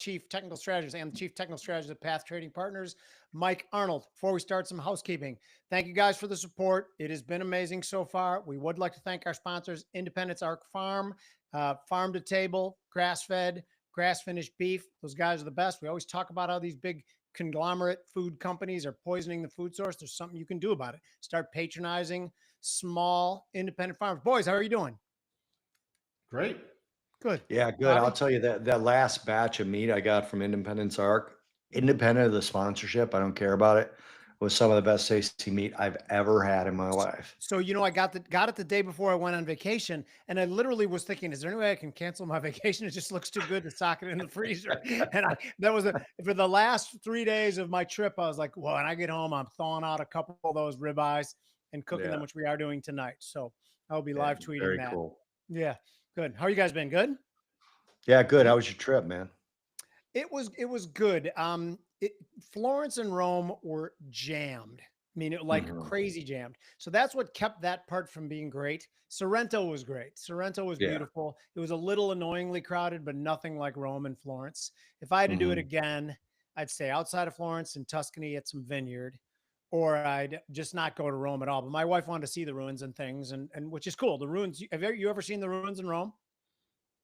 Chief Technical Strategist and the Chief Technical Strategist of Path Trading Partners, Mike Arnold. Before we start, some housekeeping. Thank you guys for the support. It has been amazing so far. We would like to thank our sponsors, Independence Arc Farm, farm to table, grass-fed, grass-finished beef. Those guys are the best. We always talk about how these big conglomerate food companies are poisoning the food source. There's something you can do about it. Start patronizing small independent farmers. Boys, how are you doing? Great. Good. Yeah, good. Bobby? I'll tell you that last batch of meat I got from Independence Arc, independent of the sponsorship, I don't care about it, was some of the best tasty meat I've ever had in my life. So, you know, I got it the day before I went on vacation, and I literally was thinking, is there any way I can cancel my vacation? It just looks too good to sock it in the freezer. And for the last 3 days of my trip, I was like, well, when I get home, I'm thawing out a couple of those ribeyes and cooking them, which we are doing tonight. So I'll be live tweeting Very that. cool. Yeah, good. How are you guys been? Good? Yeah, good. How was your trip, man? It was good. Florence and Rome were jammed. I mean, crazy jammed. So that's what kept that part from being great. Sorrento was great. Sorrento was beautiful. It was a little annoyingly crowded, but nothing like Rome and Florence. If I had to do it again, I'd stay outside of Florence in Tuscany at some vineyard, or I'd just not go to Rome at all. But my wife wanted to see the ruins and things, and which is cool. The ruins. Have you ever seen the ruins in Rome?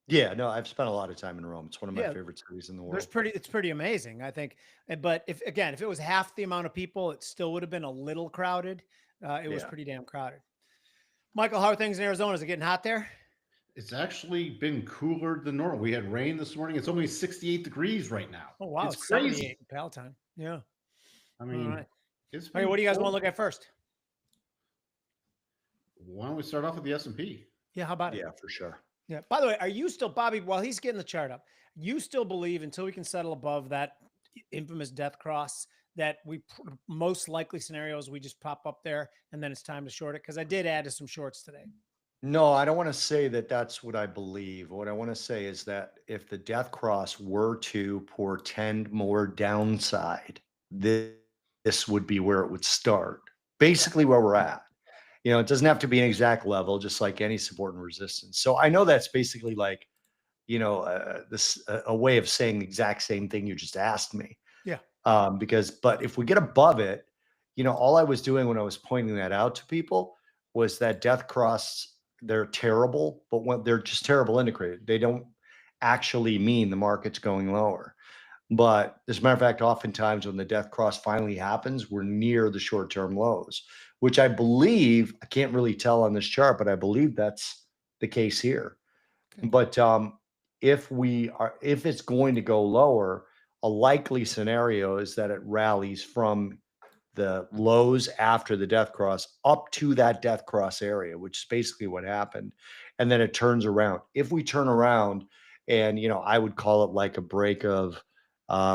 Yeah, no, I've spent a lot of time in Rome. It's one of my favorite cities in the world. It's pretty amazing, I think. But if it was half the amount of people, it still would have been a little crowded. It was pretty damn crowded. Michael, how are things in Arizona? Is it getting hot there? It's actually been cooler than normal. We had rain this morning. It's only 68 degrees right now. Oh, wow. It's crazy. 78 in Palatine. Yeah. I mean, all right. It's All right, what do you guys want to look at first? Why don't we start off with the S&P? Yeah, how about it? Yeah, for sure. Yeah. By the way, are you still, Bobby, while he's getting the chart up, you still believe until we can settle above that infamous death cross that most likely scenarios we just pop up there and then it's time to short it? Because I did add to some shorts today. No, I don't want to say that that's what I believe. What I want to say is that if the death cross were to portend more downside, this would be where it would start. Basically where we're at. You know, it doesn't have to be an exact level, just like any support and resistance. So I know that's basically like, you know, a way of saying the exact same thing you just asked me. Yeah. But if we get above it, you know, all I was doing when I was pointing that out to people was that death cross, they're terrible, but when they're just terrible integrated, they don't actually mean the market's going lower. But as a matter of fact, oftentimes when the death cross finally happens, we're near the short-term lows, which I believe, I can't really tell on this chart, but I believe that's the case here. Okay. But if it's going to go lower, a likely scenario is that it rallies from the lows after the death cross up to that death cross area, which is basically what happened. And then it turns around. If we turn around and, you know, I would call it like a break of,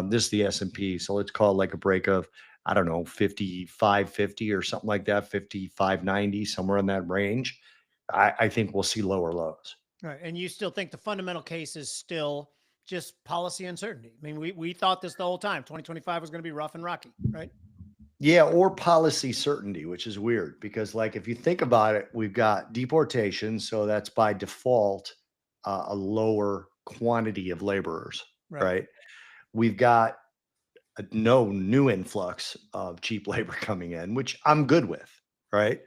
this is the S&P. So let's call it like a break of, I don't know, 55.50 or something like that, 55.90, somewhere in that range. I think we'll see lower lows. All right. And you still think the fundamental case is still just policy uncertainty? I mean, we thought this the whole time. 2025 was going to be rough and rocky, right? Yeah, or policy certainty, which is weird because, like, if you think about it, we've got deportation. So that's by default a lower quantity of laborers, right? We've got no new influx of cheap labor coming in, which I'm good with, right?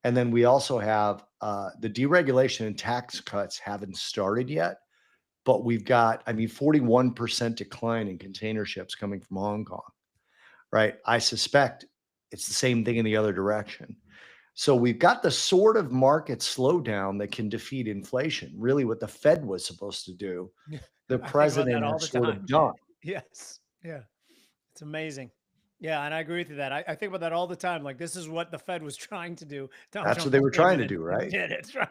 And then we also have the deregulation and tax cuts haven't started yet, but we've got, I mean, 41% decline in container ships coming from Hong Kong, right? I suspect it's the same thing in the other direction. So we've got the sort of market slowdown that can defeat inflation, really what the Fed was supposed to do. The president has sort of done. Yes. Yeah. It's amazing. Yeah. And I agree with you that. I think about that all the time. Like, this is what the Fed was trying to do. That's what they were trying to do, right? Yeah, that's right.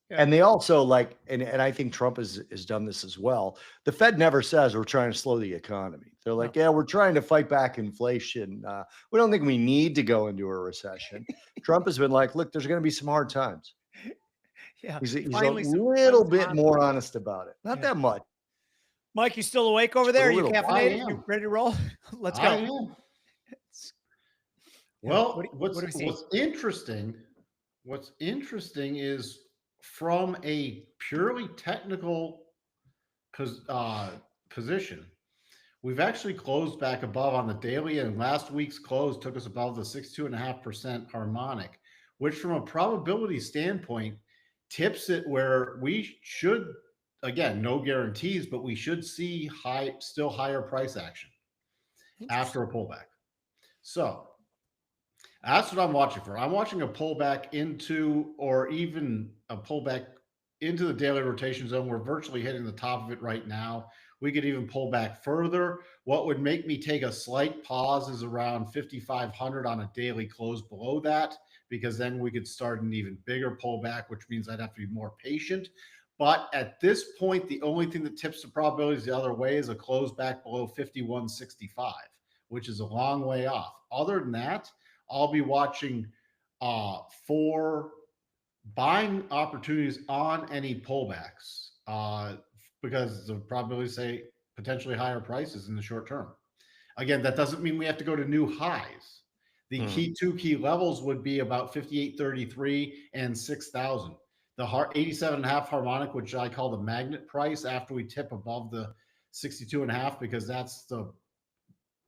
Yeah. And they also like, and I think Trump has done this as well. The Fed never says we're trying to slow the economy. They're like, yeah, we're trying to fight back inflation. We don't think we need to go into a recession. Trump has been like, look, there's going to be some hard times. Yeah. He's a little bit more honest about it. Not that much. Mike, you still awake over there? Are you caffeinated? You ready to roll? Let's go. I am. Well, what's interesting is from a purely technical position, we've actually closed back above on the daily, and last week's close took us above the 62.5% harmonic, which from a probability standpoint tips it where we should, again, no guarantees, but we should see still higher price action after a pullback. So that's what I'm watching for. I'm watching a pullback into, or even a pullback into the daily rotation zone. We're virtually hitting the top of it right now. We could even pull back further. What would make me take a slight pause is around 5,500 on a daily close below that, because then we could start an even bigger pullback, which means I'd have to be more patient. But at this point, the only thing that tips the probabilities the other way is a close back below 51.65, which is a long way off. Other than that, I'll be watching for buying opportunities on any pullbacks because the probability say potentially higher prices in the short term. Again, that doesn't mean we have to go to new highs. The two key levels would be about 58.33 and 6,000. The 87.5 harmonic, which I call the magnet price, after we tip above the 62.5, because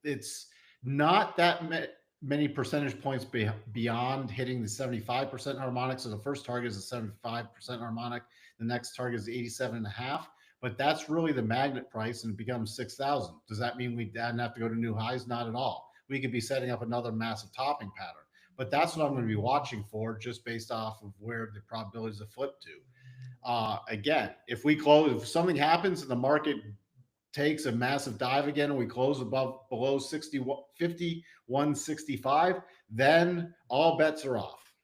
it's not that many percentage points beyond hitting the 75% harmonic. So the first target is a 75% harmonic. The next target is 87.5. But that's really the magnet price, and it becomes 6,000. Does that mean we didn't have to go to new highs? Not at all. We could be setting up another massive topping pattern. But that's what I'm going to be watching for, just based off of where the probabilities have flipped to. Again, if something happens and the market takes a massive dive again and we close below 51.65, then all bets are off.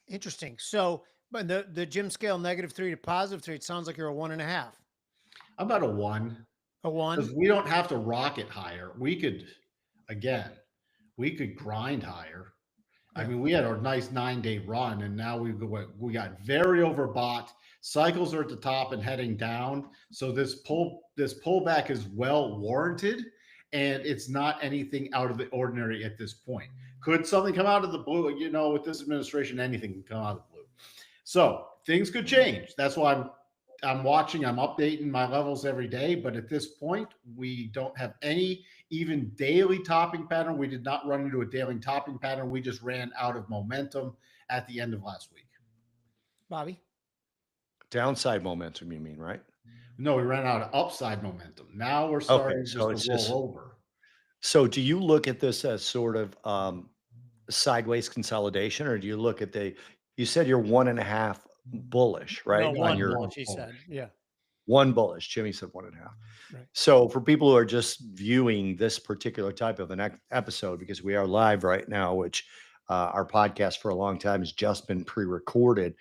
Interesting. So, but the Jim scale -3 to +3, it sounds like you're a 1.5. I'm about a 1. A 1? Because we don't have to rocket higher. We could grind higher. I mean, we had our nice 9-day run, and now we got very overbought. Cycles are at the top and heading down. So this pullback is well warranted, and it's not anything out of the ordinary at this point. Could something come out of the blue? You know, with this administration, anything can come out of the blue. So things could change. That's why I'm watching. I'm updating my levels every day. But at this point, we don't have any even daily topping pattern. We did not run into a daily topping pattern. We just ran out of momentum at the end of last week. Bobby? Downside momentum, you mean, right? No, we ran out of upside momentum. Now we're starting to roll over. So do you look at this as sort of sideways consolidation, or do you look at you said you're 1.5 bullish, right? No, one bullish, he said. Yeah. 1 bullish. Jimmy said 1.5. Right. So for people who are just viewing this particular type of an episode, because we are live right now, which our podcast for a long time has just been pre-recorded.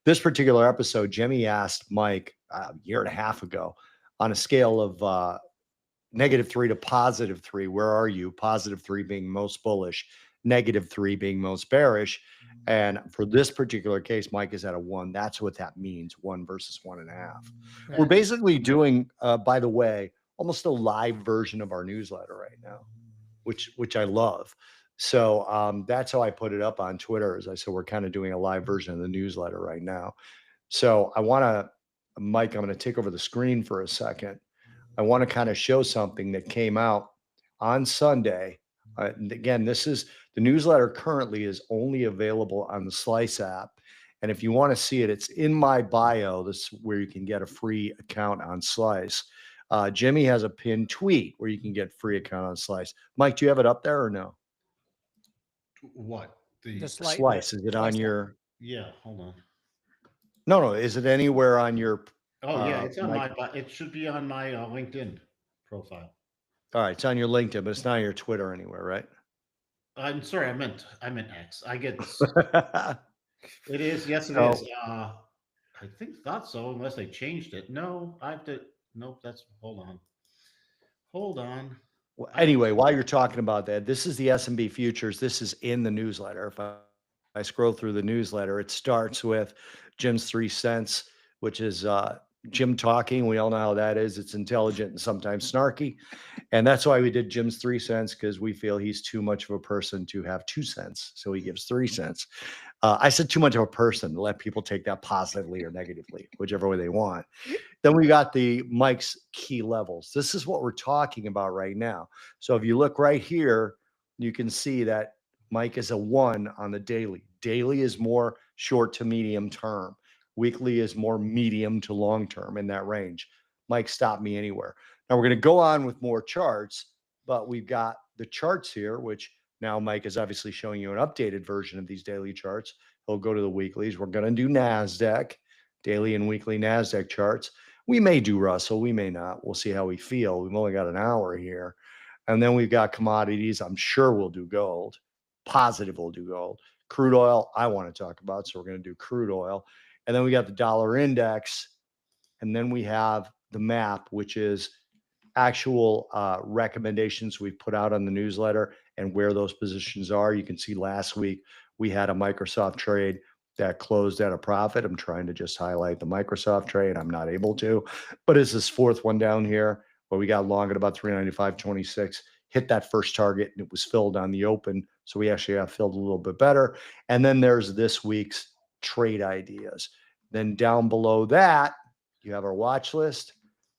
This particular episode, Jimmy asked Mike a year and a half ago, on a scale of -3 to +3, where are you? +3 being most bullish, -3 being most bearish. And for this particular case, Mike is at a 1. That's what that means, 1 versus 1.5. Right. We're basically doing, by the way, almost a live version of our newsletter right now, which I love. So that's how I put it up on Twitter. As I said, we're kind of doing a live version of the newsletter right now. So Mike, I'm going to take over the screen for a second. I want to kind of show something that came out on Sunday. And again, the newsletter currently is only available on the Slice app. And if you want to see it, it's in my bio. This is where you can get a free account on Slice. Jimmy has a pinned tweet where you can get free account on Slice. Mike, do you have it up there or no? What? The Slice. Is it on your? Yeah, hold on. No. Is it anywhere on your? Oh yeah, it's on it should be on my LinkedIn profile. All right, it's on your LinkedIn, but it's not on your Twitter anywhere, right? I'm sorry, I meant X. I get it is. Yes, it is. I thought so, unless they changed it. No, I have to. Nope. Hold on. Well, anyway, while you're talking about that, this is the S&B futures. This is in the newsletter. If I scroll through the newsletter, it starts with Jim's 3 cents, which is Jim talking. We all know how that is. It's intelligent and sometimes snarky. And that's why we did Jim's 3 cents, because we feel he's too much of a person to have 2 cents. So he gives 3 cents. I said too much of a person to let people take that positively or negatively, whichever way they want. Then we got the Mike's key levels. This is what we're talking about right now. So if you look right here, you can see that Mike is a 1 on the daily. Daily is more short to medium term. Weekly is more medium to long term in that range. Mike stopped me anywhere. Now we're going to go on with more charts, but we've got the charts here, which now Mike is obviously showing you an updated version of these daily charts. He'll go to the weeklies. We're going to do NASDAQ, daily and weekly NASDAQ charts. We may do Russell. We may not. We'll see how we feel. We've only got an hour here. And then we've got commodities. I'm sure we'll do gold. Positive we'll do gold. Crude oil, I want to talk about. So we're going to do crude oil. And then we got the dollar index. And then we have the map, which is actual recommendations we've put out on the newsletter and where those positions are. You can see last week we had a Microsoft trade that closed at a profit. I'm trying to just highlight the Microsoft trade. I'm not able to, but it's this fourth one down here where we got long at about 395.26, hit that first target, and it was filled on the open. So we actually got filled a little bit better. And then there's this week's trade ideas. Then down below that, you have our watch list,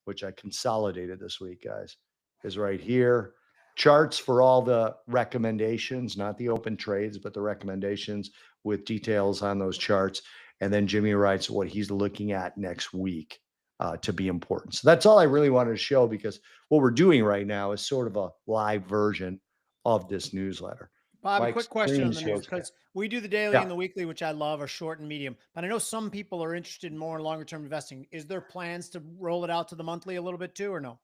which I consolidated this week, guys, is right here. Charts for all the recommendations, not the open trades, but the recommendations with details on those charts. And then Jimmy writes what he's looking at next week to be important. So that's all I really wanted to show, because what we're doing right now is sort of a live version of this newsletter. Bob, a Mike's quick question on the screen news, shows because we do the daily and the weekly, which I love, are short and medium. But I know some people are interested in more longer term investing. Is there plans to roll it out to the monthly a little bit too, or no?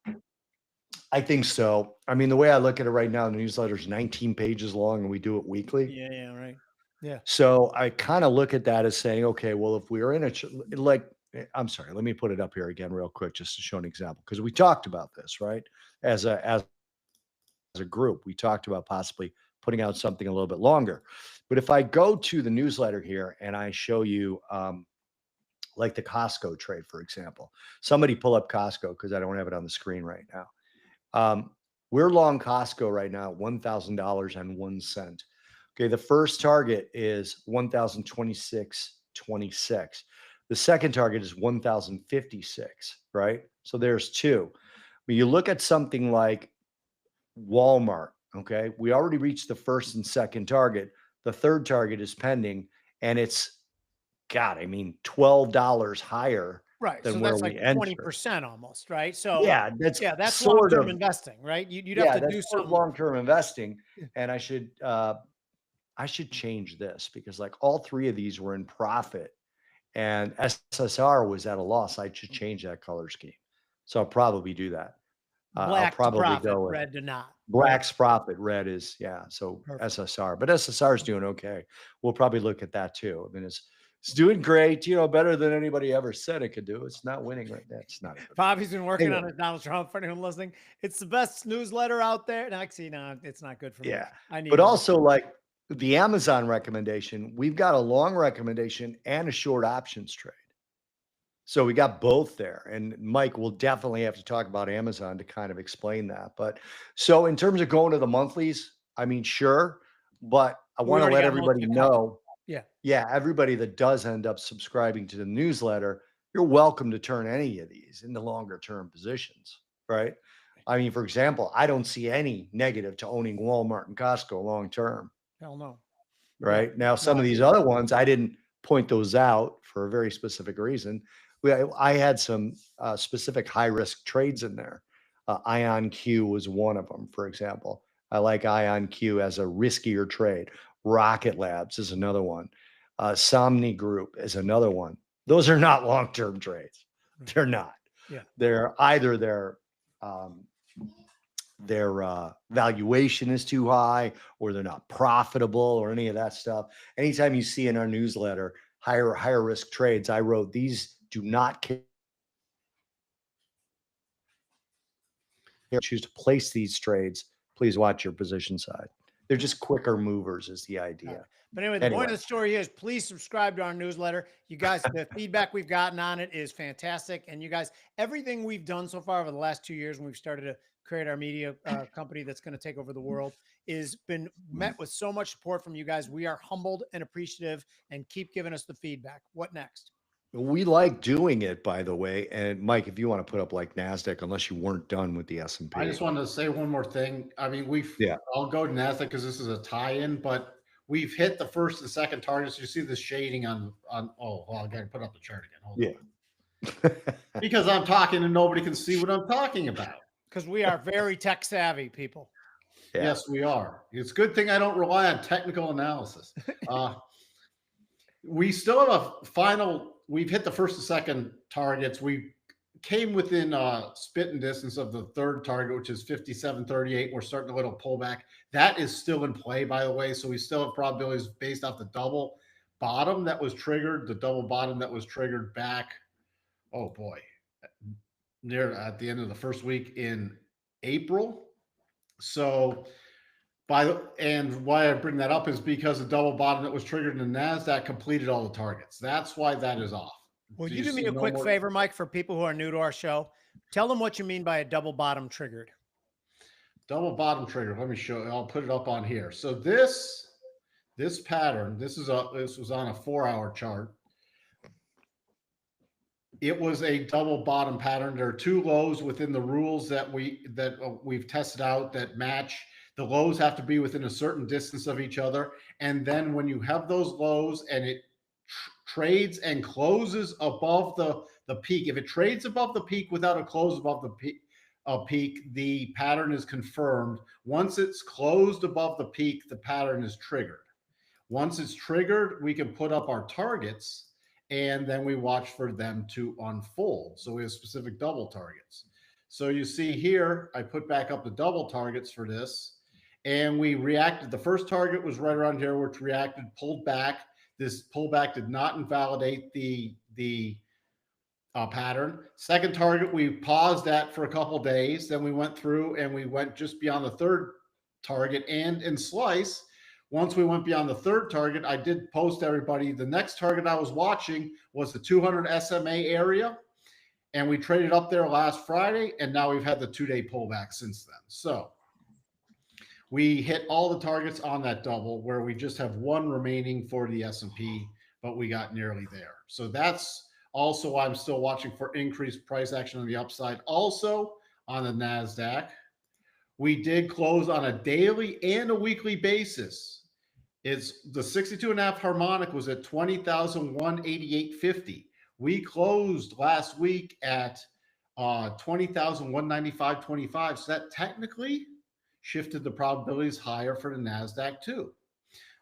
I think so. I mean, the way I look at it right now, the newsletter is 19 pages long and we do it weekly. Yeah, right. Yeah. So I kind of look at that as saying, okay, well, if we are in a, like, I'm sorry, let me put it up here again real quick, just to show an example, because we talked about this, right? As a group, we talked about possibly putting out something a little bit longer. But if I go to the newsletter here and I show you, like the Costco trade, for example, somebody pull up Costco, because I don't have it on the screen right now. We're long Costco right now, $1,000.01. Okay, the first target is 1,026.26. The second target is 1,056, right? So there's two. When you look at something like Walmart, okay, we already reached the first and second target. The third target is pending, and it's, God, I mean, $12 higher. Right. Than So where that's we like entered. 20% almost, right? So Yeah, that's sort long-term of, investing, right? You'd yeah, have to that's do sort of some. long-term investing. Yeah. And I should change this, because like all three of these were in profit and SSR was at a loss. I should change that color scheme. So I'll probably do that. I'll Black to probably profit, go with red to not. Right? black's profit, red is, yeah. So Perfect. SSR, but SSR is doing okay. We'll probably look at that too. I mean, it's doing great, you know, better than anybody ever said it could do. It's not winning right now. It's not. Bobby's been working Anyway. on it. Donald Trump, for anyone listening, it's the best newsletter out there. And actually, no, it's not good for me. Yeah. I need But it. also, like the Amazon recommendation, we've got a long recommendation and a short options trade. So we got both there. And Mike will definitely have to talk about Amazon to kind of explain that. But so in terms of going to the monthlies, I mean, sure, but I want to let everybody know. Yeah. Yeah, everybody that does end up subscribing to the newsletter, you're welcome to turn any of these into longer term positions, right? I mean, for example, I don't see any negative to owning Walmart and Costco long term. Hell no. Right. Yeah. Now, some of these other ones, I didn't point those out for a very specific reason. I had some specific high risk trades in there. IonQ was one of them, for example. I like IonQ as a riskier trade. Rocket Labs is another one. Somni Group is another one. Those are not long-term trades. They're not. Yeah. They're either their valuation is too high, or they're not profitable, or any of that stuff. Anytime you see in our newsletter higher risk trades, I wrote, these do not choose to place these trades. Please watch your position side. They're just quicker movers is the All idea. right. But anyway, the point of the story is please subscribe to our newsletter. You guys, the feedback we've gotten on it is fantastic. And you guys, everything we've done so far over the last 2 years when we've started to create our media company that's going to take over the world is been met with so much support from you guys. We are humbled and appreciative, and keep giving us the feedback. What next? We like doing it, by the way. And Mike, if you want to put up like NASDAQ, unless you weren't done with the S&P. I just wanted to say one more thing. I mean, I'll go to NASDAQ because this is a tie-in, but we've hit the first and second targets. You see the shading on, oh, well, I got to put up the chart again. Hold on. Because I'm talking and nobody can see what I'm talking about. Because we are very tech savvy people. Yeah. Yes, we are. It's a good thing I don't rely on technical analysis. We still have we've hit the first and second targets. We came within spitting distance of the third target, which is 57.38. We're starting a little pullback. That is still in play, by the way. So we still have probabilities based off the double bottom that was triggered, back, oh boy, near at the end of the first week in April. So and why I bring that up is because the double bottom that was triggered in the NASDAQ completed all the targets. That's why that is off. Will you do me a quick favor, Mike, for people who are new to our show? Tell them what you mean by a double bottom triggered. Double bottom trigger. Let me show you. I'll put it up on here. So this pattern, this was on a 4-hour chart. It was a double bottom pattern. There are two lows within the rules that we've tested out that match. The lows have to be within a certain distance of each other. And then when you have those lows and it trades and closes above the peak, if it trades above the peak without a close above the peak, the pattern is confirmed. Once it's closed above the peak, the pattern is triggered. Once it's triggered, we can put up our targets and then we watch for them to unfold. So we have specific double targets. So you see here, I put back up the double targets for this, and we reacted. The first target was right around here, which reacted, pulled back. This pullback did not invalidate the pattern. Second target, we paused that for a couple of days. Then we went through and we went just beyond the third target and in slice. Once we went beyond the third target, I did post everybody. The next target I was watching was the 200 SMA area. And we traded up there last Friday. And now we've had the 2-day pullback since then. So we hit all the targets on that double where we just have one remaining for the S&P, but we got nearly there. So that's also why I'm still watching for increased price action on the upside. Also on the NASDAQ, we did close on a daily and a weekly basis. It's the 62.5 harmonic was at 20,188.50. We closed last week at 20,195.25. So that technically shifted the probabilities higher for the NASDAQ too.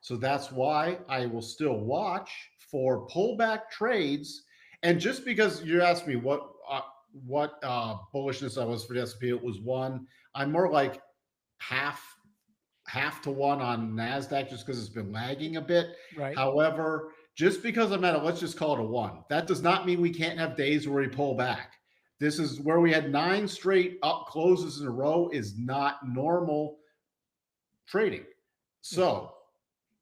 So that's why I will still watch for pullback trades. And just because you asked me what bullishness I was for the S&P, it was one. I'm more like half to one on NASDAQ just because it's been lagging a bit. Right. However, just because I'm at let's just call it a 1, that does not mean we can't have days where we pull back. This is where we had 9 straight up closes in a row is not normal trading. So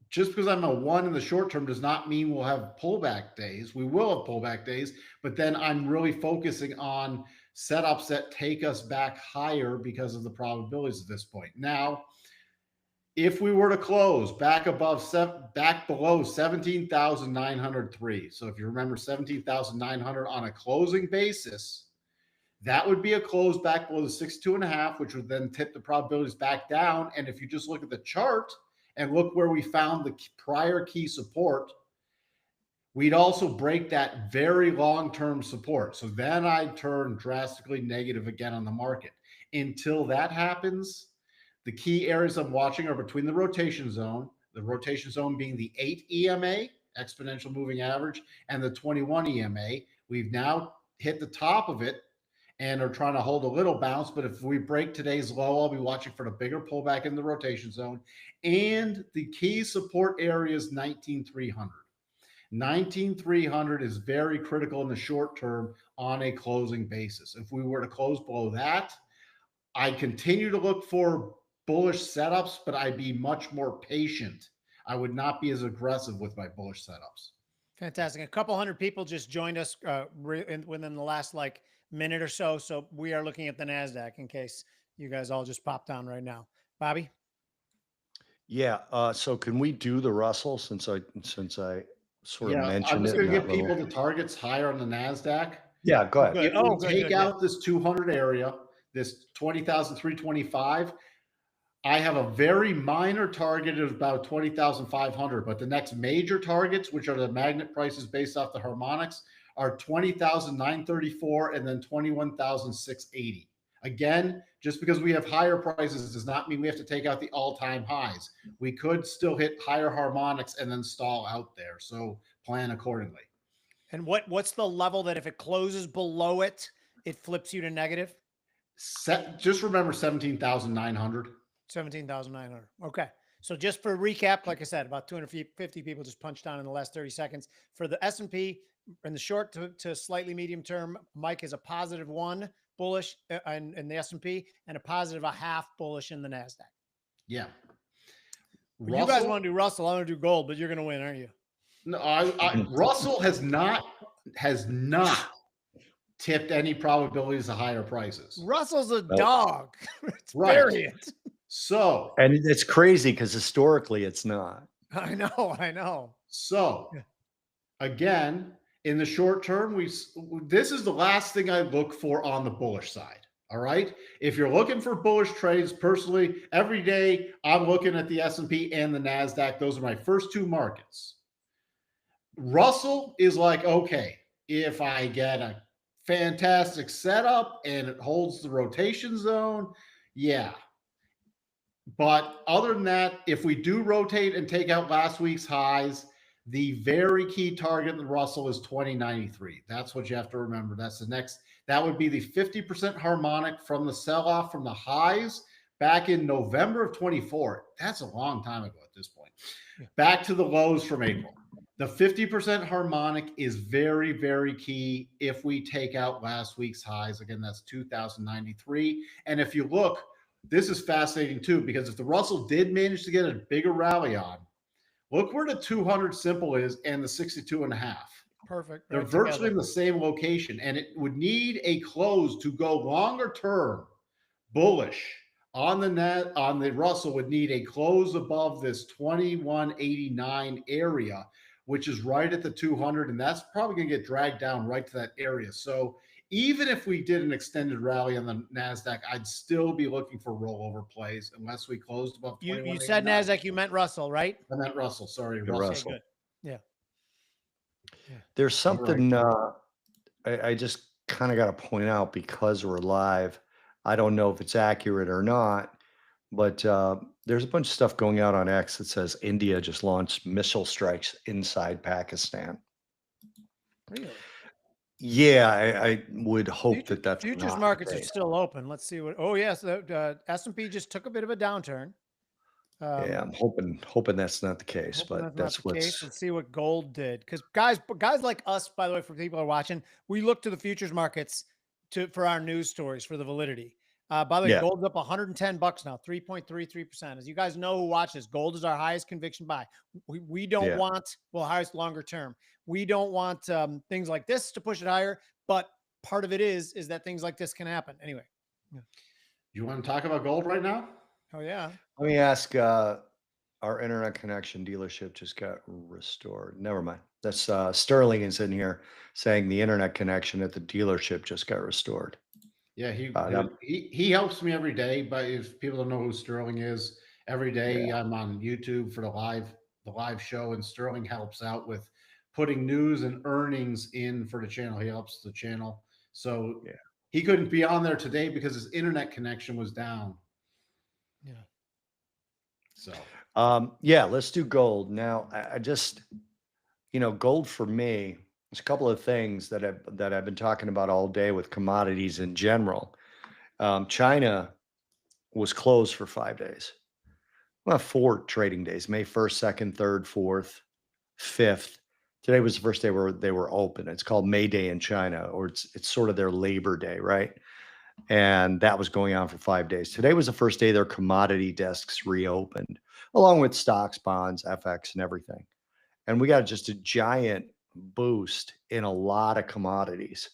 just because I'm a 1 in the short term does not mean we'll have pullback days. We will have pullback days, but then I'm really focusing on setups that take us back higher because of the probabilities at this point. Now, if we were to close back below 17,903, so if you remember 17,900 on a closing basis, that would be a close back below the 62.5, which would then tip the probabilities back down. And if you just look at the chart and look where we found the prior key support, we'd also break that very long-term support. So then I'd turn drastically negative again on the market. Until that happens, the key areas I'm watching are between the rotation zone being the 8 EMA, exponential moving average, and the 21 EMA. We've now hit the top of it and are trying to hold a little bounce. But if we break today's low, I'll be watching for the bigger pullback in the rotation zone. And the key support area is 19,300. 19,300 is very critical in the short term on a closing basis. If we were to close below that, I continue to look for bullish setups, but I'd be much more patient. I would not be as aggressive with my bullish setups. Fantastic. A couple hundred people just joined us within the last like minute or so. So we are looking at the NASDAQ in case you guys all just popped on right now. Bobby? Yeah. So can we do the Russell since I sort of Yeah, I'm mentioned just it going in to that give people little. the targets higher on the NASDAQ. Yeah, go ahead. Good. If we Oh, good, take good, out this 200 area, this 20,325, I have a very minor target of about 20,500, but the next major targets, which are the magnet prices based off the harmonics, are 20,934 and then 21,680. Again, just because we have higher prices does not mean we have to take out the all-time highs. We could still hit higher harmonics and then stall out there. So plan accordingly. And what's the level that if it closes below it, it flips you to negative? Just remember 17,900. 17,900. Okay. So just for recap, like I said, about 250 people just punched on in the last 30 seconds. For the S&P in the short to slightly medium term, Mike is a +1 bullish in the S&P and a +0.5 bullish in the NASDAQ. Yeah. You guys want to do Russell, I want to do gold, but you're going to win, aren't you? No, Russell has not tipped any probabilities of higher prices. Russell's a dog. It's Right. variant. So, And it's crazy because historically it's not. I know. So, again, in the short term, this is the last thing I look for on the bullish side. All right. If you're looking for bullish trades, personally, every day I'm looking at the S&P and the NASDAQ. Those are my first two markets. Russell is like, okay, if I get a fantastic setup and it holds the rotation zone, yeah. But other than that, if we do rotate and take out last week's highs, the very key target in the Russell is 2093. That's what you have to remember. That's the next. That would be the 50% harmonic from the sell-off from the highs back in November of 24. That's a long time ago at this point. Back to the lows from April. The 50% harmonic is very, very key if we take out last week's highs. Again, that's 2093. And if you look, this is fascinating too, because if the Russell did manage to get a bigger rally on, look where the 200 simple is and the 62.5. Perfect. They're virtually in the same location, and it would need a close to go longer term bullish on the Russell would need a close above this 2189 area, which is right at the 200, and that's probably going to get dragged down right to that area. So even if we did an extended rally on the NASDAQ, I'd still be looking for rollover plays unless we closed above 2189. You said NASDAQ, you meant Russell, right? I meant Russell. Sorry, Russell. Okay, good. Yeah. There's something I just kind of got to point out because we're live. I don't know if it's accurate or not, but there's a bunch of stuff going out on X that says India just launched missile strikes inside Pakistan. Really? Yeah, I would hope that's futures markets are still open. Let's see what. Oh yes, the S&P just took a bit of a downturn. Yeah, I'm hoping that's not the case, but that's what's case. Let's see what gold did. Because guys like us, by the way, for people who are watching, we look to the futures markets for our news stories for the validity. By the way, gold's up $110 now, 3.33%. As you guys know who watches, gold is our highest conviction buy. We don't want, highest longer term. We don't want things like this to push it higher, but part of it is that things like this can happen. Anyway. You want to talk about gold right now? Oh, yeah. Let me ask, our internet connection dealership just got restored. Never mind. That's Sterling is in here saying the internet connection at the dealership just got restored. Yeah, he helps me every day. But if people don't know who Sterling is, every day I'm on YouTube for the live show, and Sterling helps out with putting news and earnings in for the channel. He helps the channel. So he couldn't be on there today because his internet connection was down. Yeah. So let's do gold. Now I just, gold for me, there's a couple of things that I've been talking about all day with commodities in general. China was closed for 5 days. Well, 4 trading days, May 1st, 2nd, 3rd, 4th, 5th. Today was the first day where they were open. It's called May Day in China, or it's sort of their Labor Day, right? And that was going on for 5 days. Today was the first day their commodity desks reopened, along with stocks, bonds, FX, and everything. And we got just a giant boost in a lot of commodities.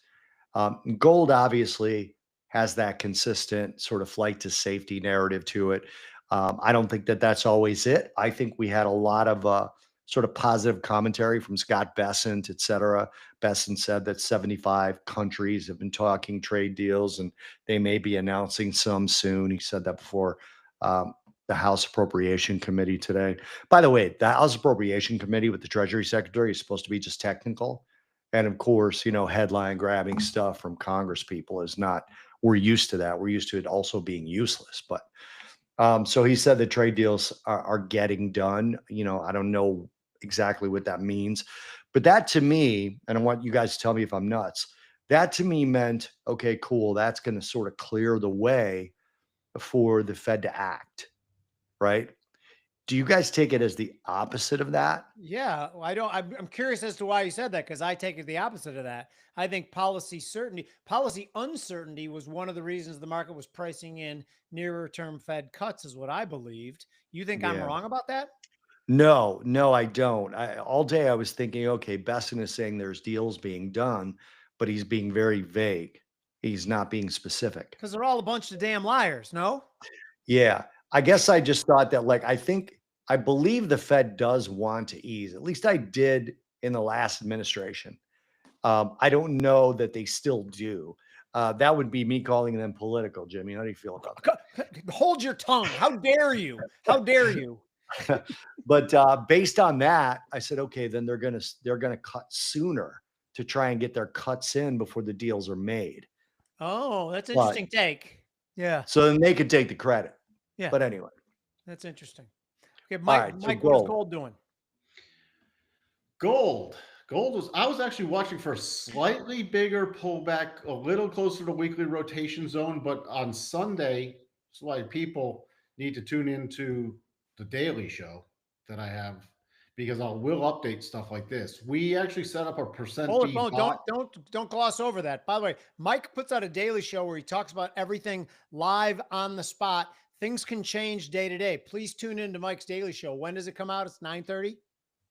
Gold obviously has that consistent sort of flight to safety narrative to it. I don't think that that's always it. I think we had a lot of sort of positive commentary from Scott Bessent, et cetera. Bessent said that 75 countries have been talking trade deals and they may be announcing some soon. He said that before the House Appropriation Committee today. By the way, the House Appropriation Committee with the Treasury Secretary is supposed to be just technical. And of course, headline grabbing stuff from Congress people is not, we're used to that. We're used to it also being useless. But so he said the trade deals are getting done. I don't know exactly what that means, but that to me, and I want you guys to tell me if I'm nuts, that to me meant, okay, cool. That's going to sort of clear the way for the Fed to act, right? Do you guys take it as the opposite of that? Yeah, well, I'm curious as to why you said that, because I take it the opposite of that. I think policy uncertainty was one of the reasons the market was pricing in nearer term Fed cuts, is what I believed. You think I'm Yeah. wrong about that? No, I don't. All day I was thinking, okay, Besson is saying there's deals being done, but he's being very vague. He's not being specific. Because they're all a bunch of damn liars, no? Yeah. I guess I just thought that, I believe the Fed does want to ease. At least I did in the last administration. I don't know that they still do. That would be me calling them political, Jimmy. How do you feel about that? Hold your tongue. How dare you? How dare you? But based on that, I said, okay, then they're gonna cut sooner to try and get their cuts in before the deals are made. Oh, that's an But interesting take. Yeah. so then they could take the credit. Yeah. But anyway, That's interesting. Okay, all Mike, right. So Mike, what is gold. gold doing? I was actually watching for a slightly bigger pullback, a little closer to weekly rotation zone, but on Sunday, that's why people need to tune into the daily show that I have, because I will update stuff like this. We actually set up a percent Hold B it, bot. don't gloss over that. By the way, Mike puts out a daily show where he talks about everything live on the spot. Things can change day to day. Please tune into Mike's daily show. When does it come out? It's 9:30.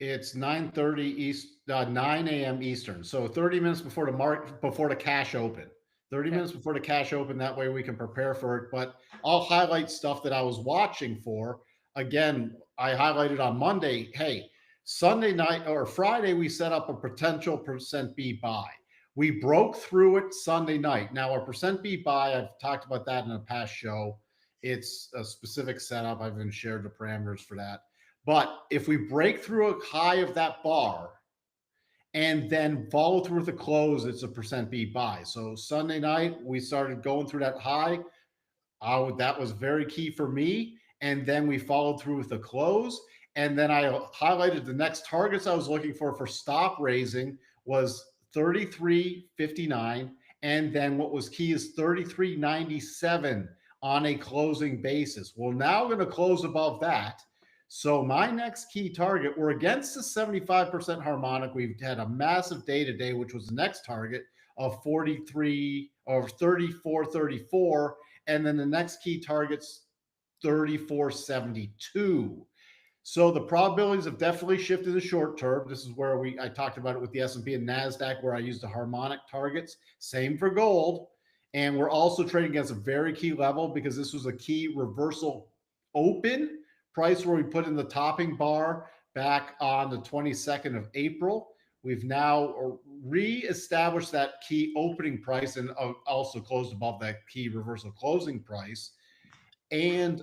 It's 9:30 9 a.m. Eastern. So 30 minutes before the cash open. 30 Okay. minutes before the cash open. That way we can prepare for it. But I'll highlight stuff that I was watching for. Again, I highlighted on Monday, hey, Sunday night or Friday, we set up a potential percent B buy. We broke through it Sunday night. Now, our percent B buy, I've talked about that in a past show. It's a specific setup. I've even shared the parameters for that. But if we break through a high of that bar and then follow through with a close, it's a percent B buy. So Sunday night, we started going through that high. That was very key for me. And then we followed through with a close. And then I highlighted the next targets I was looking for stop raising was 33.59. And then what was key is 33.97 on a closing basis. Well, now we're going to close above that. So my next key target, we're against the 75% harmonic. We've had a massive day today, which was the next target of 43 or 34.34. And then the next key target's 34.72. So the probabilities have definitely shifted to short term. This is where I talked about it with the S&P and NASDAQ, where I used the harmonic targets. Same for gold. And we're also trading against a very key level because this was a key reversal open price where we put in the topping bar back on the 22nd of April. We've now re-established that key opening price and also closed above that key reversal closing price. And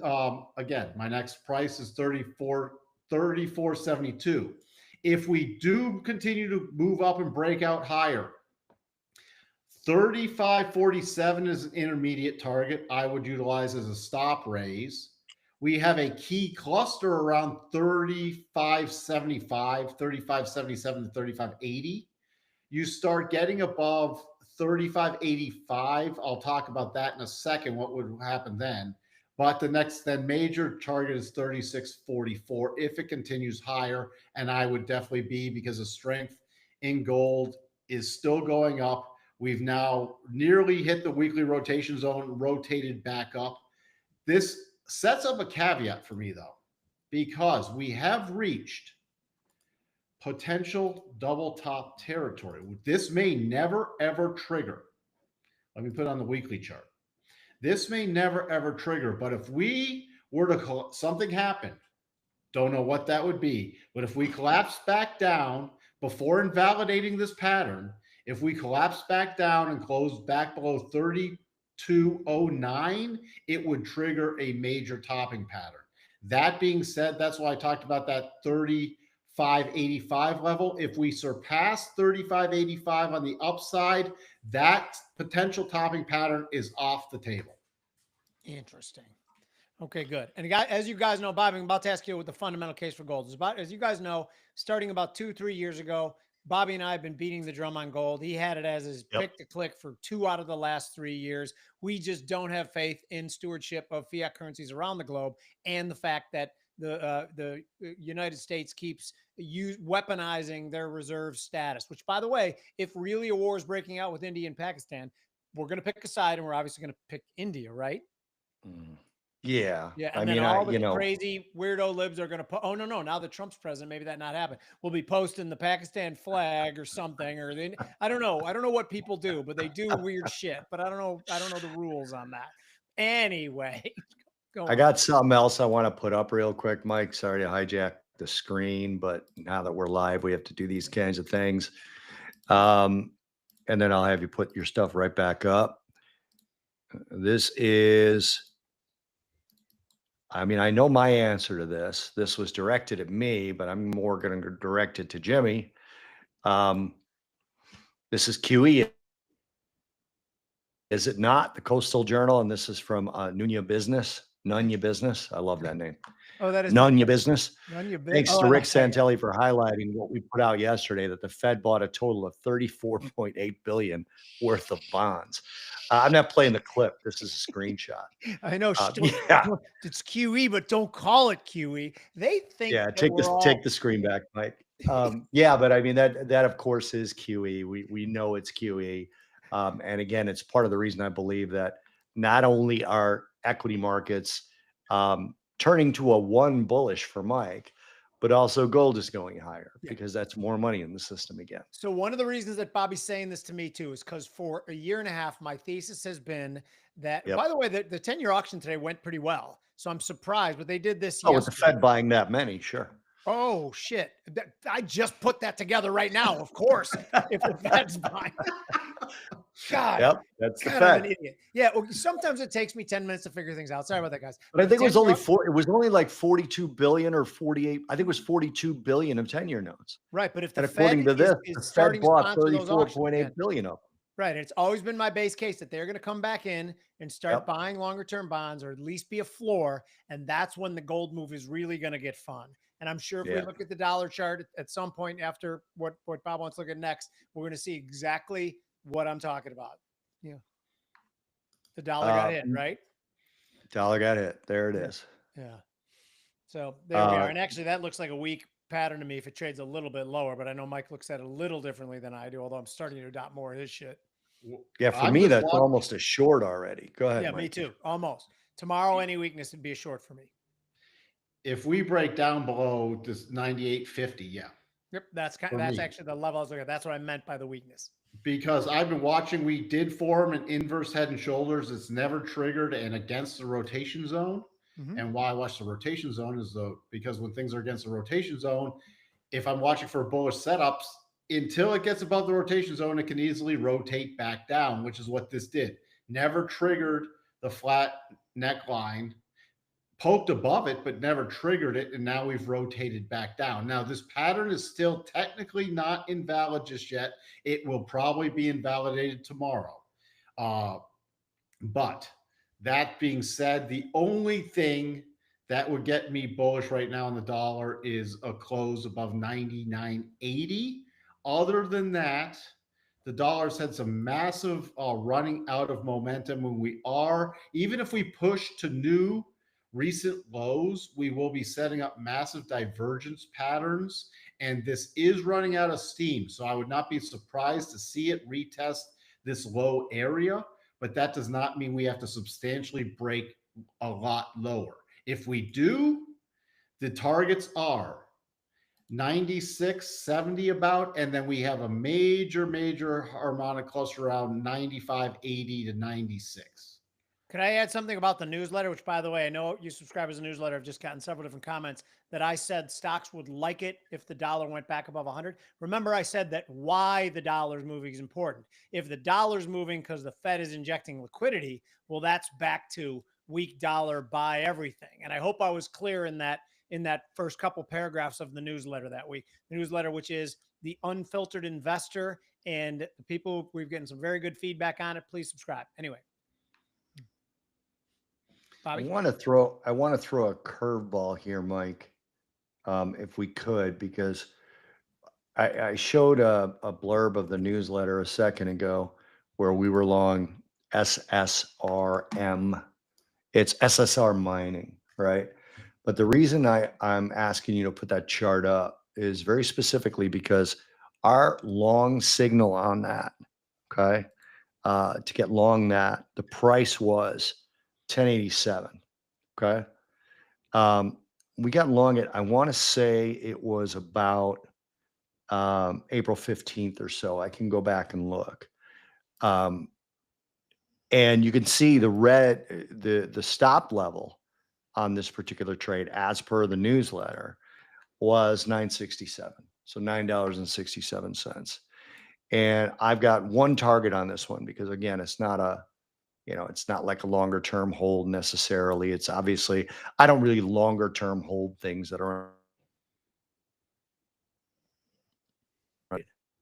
again, my next price is 34.72. If we do continue to move up and break out higher, 35.47 is an intermediate target I would utilize as a stop raise. We have a key cluster around 35.75, 35.77 to 35.80. You start getting above 35.85. I'll talk about that in a second, what would happen then. But the next major target is 36.44 if it continues higher. And I would definitely be, because the strength in gold is still going up. We've now nearly hit the weekly rotation zone, rotated back up. This sets up a caveat for me, though, because we have reached potential double top territory. This may never, ever trigger. Let me put it on the weekly chart. This may never, ever trigger, but if we were to, something happen, don't know what that would be, but if we collapse back down before invalidating this pattern, if we collapse back down and close back below 3209, it would trigger a major topping pattern. That being said, that's why I talked about that 3585 level. If we surpass 3585 on the upside, that potential topping pattern is off the table. Interesting. Okay, good. And as you guys know, Bobby, I'm about to ask you what the fundamental case for gold is. As you guys know, starting about 2-3 years ago, Bobby and I have been beating the drum on gold. He had it as his pick to click for 2 out of the last 3 years. We just don't have faith in stewardship of fiat currencies around the globe, and the fact that the United States keeps weaponizing their reserve status, which, by the way, if really a war is breaking out with India and Pakistan, we're going to pick a side, and we're obviously going to pick India, right? Yeah. Yeah. And then all the crazy weirdo libs are going to put, oh, no. Now that Trump's president, maybe that not happen. We'll be posting the Pakistan flag or something, or I don't know. I don't know what people do, but they do weird shit, but I don't know the rules on that. Anyway, I got something else I want to put up real quick, Mike. Sorry to hijack the screen, but now that we're live, we have to do these kinds of things. And then I'll have you put your stuff right back up. This is, I mean, I know my answer to this. This was directed at me, but I'm more going to direct it to Jimmy. This is QE. Is it not? The Coastal Journal, and this is from Nunya Business. Nunya Business. I love that name. Oh, that is Nunya Business. Nunya Business. Thanks to Rick Santelli for highlighting what we put out yesterday, that the Fed bought a total of $34.8 billion worth of bonds. I'm not playing the clip. This is a screenshot. I know. It's QE, but don't call it QE. They think. Yeah, take the screen back, Mike. Yeah, but I mean that of course is QE. We know it's QE, and again, it's part of the reason I believe that not only are equity markets turning to a one bullish for Mike, but also gold is going higher because that's more money in the system again. So one of the reasons that Bobby's saying this to me too is because for a year and a half, my thesis has been that, by the way, the 10-year auction today went pretty well. So I'm surprised, but they did this. Oh, with the Fed buying that many, sure. Oh, shit. I just put that together right now, of course, if the Fed's buying. God. Yep, that's the Fed. I'm an idiot. Yeah, well, sometimes it takes me 10 minutes to figure things out. Sorry about that, guys. But I think it was only like 42 billion or 48. I think it was 42 billion of 10-year notes. Right, but if the according to this, the Fed bought 34.8 billion of them. Right. And it's always been my base case that they're going to come back in and start buying longer term bonds, or at least be a floor. And that's when the gold move is really going to get fun. And I'm sure if we look at the dollar chart at some point after what Bob wants to look at next, we're going to see exactly what I'm talking about. Yeah. The dollar got hit, right? Dollar got hit. There it is. Yeah. So there we are. And actually that looks like a weak pattern to me if it trades a little bit lower, but I know Mike looks at it a little differently than I do, although I'm starting to adopt more of his shit. Yeah, for me, that's almost a short already. Go ahead. Yeah, Mike. Me too. Almost. Tomorrow, any weakness would be a short for me. If we break down below this 98.50, Yep, that's actually the level I was looking at. That's what I meant by the weakness. Because I've been watching, we did form an inverse head and shoulders. It's never triggered and against the rotation zone. And why I watch the rotation zone is because when things are against the rotation zone, if I'm watching for bullish setups, until it gets above the rotation zone, it can easily rotate back down, which is what this did. Never triggered the flat neckline, poked above it, but never triggered it. And now we've rotated back down. Now, this pattern is still technically not invalid just yet. It will probably be invalidated tomorrow. But that being said, the only thing that would get me bullish right now on the dollar is a close above 99.80. Other than that, the dollar's had some massive running out of momentum. Even if we push to new recent lows, we will be setting up massive divergence patterns, and this is running out of steam. So I would not be surprised to see it retest this low area, but that does not mean we have to substantially break a lot lower. If we do, the targets are 96, 70 about, and then we have a major harmonic cluster around 95, 80 to 96. Could I add something about the newsletter, which, by the way, I know you subscribe as a newsletter. I've just gotten several different comments that I said stocks would like it if the dollar went back above 100. Remember, I said that why the dollar's moving is important. If the dollar's moving because the Fed is injecting liquidity, well, that's back to weak dollar, buy everything. And I hope I was clear in that first couple paragraphs of the newsletter that week. The newsletter, which is the unfiltered investor, and the people, we've gotten some very good feedback on it. Please subscribe. Anyway. Bobby? I want to throw a curveball here, Mike, if we could, because I showed a blurb of the newsletter a second ago where we were long SSRM. It's SSR mining, right? But the reason I'm asking you to put that chart up is very specifically because our long signal on that, okay, to get long that, the price was 1087. Okay. We got long it. I want to say it was about April 15th or so. I can go back and look. And you can see the red, the stop level on this particular trade, as per the newsletter, was 967. So $9.67. And I've got one target on this one because, again, it's not a, it's not like a longer term hold necessarily. It's obviously, I don't really longer term hold things that are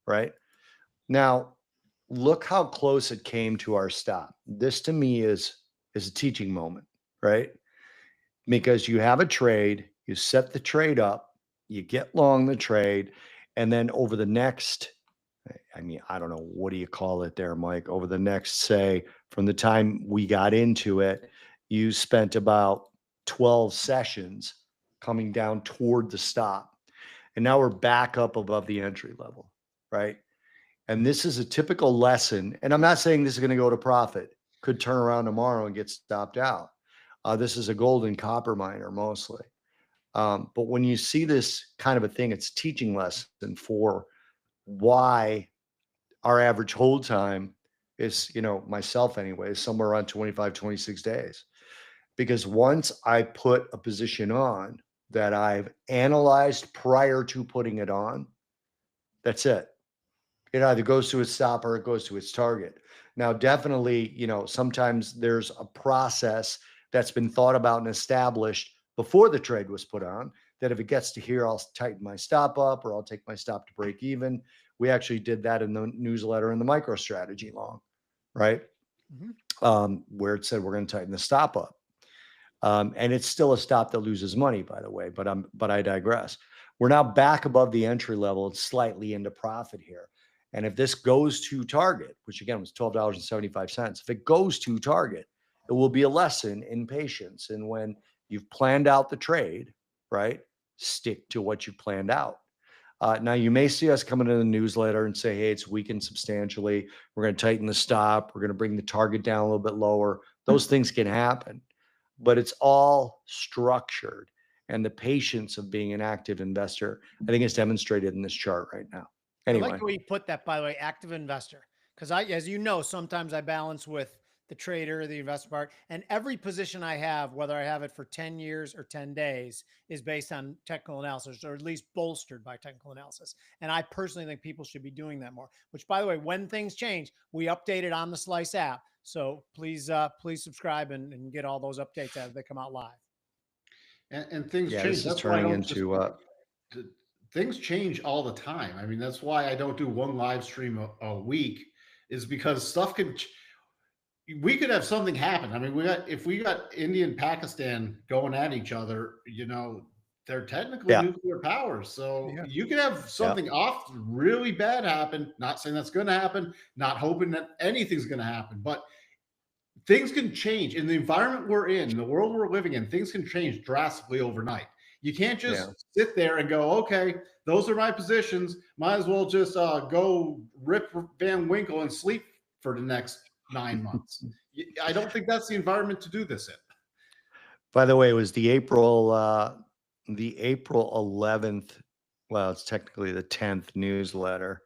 right. Now, look how close it came to our stop. This to me is a teaching moment, right? Because you have a trade, you set the trade up, you get long the trade, and then over the next, I mean, I don't know, what do you call it there, Mike? Over the next, say, from the time we got into it, you spent about 12 sessions coming down toward the stop. And now we're back up above the entry level, right? And this is a typical lesson. And I'm not saying this is going to go to profit. Could turn around tomorrow and get stopped out. This is a gold and copper miner mostly. But when you see this kind of a thing, it's a teaching lesson for why our average hold time is, myself anyway, is somewhere around 25, 26 days. Because once I put a position on that I've analyzed prior to putting it on, that's it. It either goes to its stop or it goes to its target. Now, definitely, sometimes there's a process that's been thought about and established before the trade was put on, that if it gets to here, I'll tighten my stop up or I'll take my stop to break even. We actually did that in the newsletter in the MicroStrategy long, right? Mm-hmm. Where it said we're going to tighten the stop up. And it's still a stop that loses money, by the way, but I digress. We're now back above the entry level. It's slightly into profit here. And if this goes to target, which again was $12.75, if it goes to target, it will be a lesson in patience. And when you've planned out the trade, right, stick to what you planned out. Now, you may see us come into the newsletter and say, hey, it's weakened substantially. We're going to tighten the stop. We're going to bring the target down a little bit lower. Those things can happen, but it's all structured. And the patience of being an active investor, I think, is demonstrated in this chart right now. Anyway. I like the way you put that, by the way, active investor. Because as you know, sometimes I balance with the trader, the investor part, and every position I have, whether I have it for 10 years or 10 days, is based on technical analysis, or at least bolstered by technical analysis. And I personally think people should be doing that more, which, by the way, when things change, we update it on the Slice app. So please subscribe and get all those updates as they come out live. And things change. This is turning into things change all the time. I mean, that's why I don't do one live stream a week, is because stuff we could have something happen. I mean, if we got India and Pakistan going at each other, they're technically nuclear powers. So you could have something off really bad happen. Not saying that's going to happen, not hoping that anything's going to happen, but things can change in the environment we're in, the world we're living in. Things can change drastically overnight. You can't just sit there and go, okay, those are my positions. Might as well just go rip Van Winkle and sleep for the next 9 months. I don't think that's the environment to do this in. By the way, it was the April 11th. Well, it's technically the 10th newsletter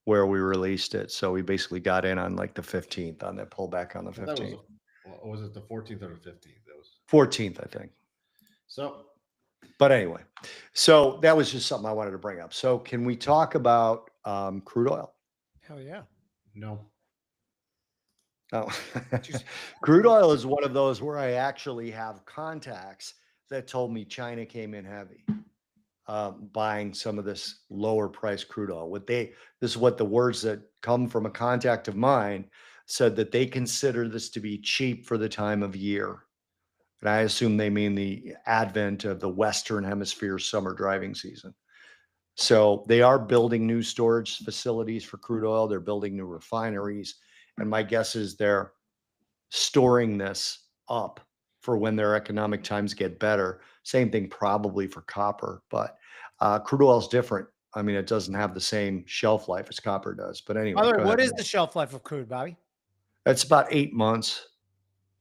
where we released it. So we basically got in on like the 15th on that pullback on the 15th. Was it the 14th or the 15th? That was 14th, I think. So, but anyway, so that was just something I wanted to bring up. So can we talk about crude oil? Hell yeah. No. Oh, crude oil is one of those where I actually have contacts that told me China came in heavy, buying some of this lower price crude oil. This is what the words that come from a contact of mine said, that they consider this to be cheap for the time of year. And I assume they mean the advent of the Western Hemisphere summer driving season. So they are building new storage facilities for crude oil. They're building new refineries. And my guess is they're storing this up for when their economic times get better. Same thing probably for copper, but crude oil is different. I mean, it doesn't have the same shelf life as copper does. But anyway, by the way, what is the shelf life of crude, Bobby? It's about 8 months.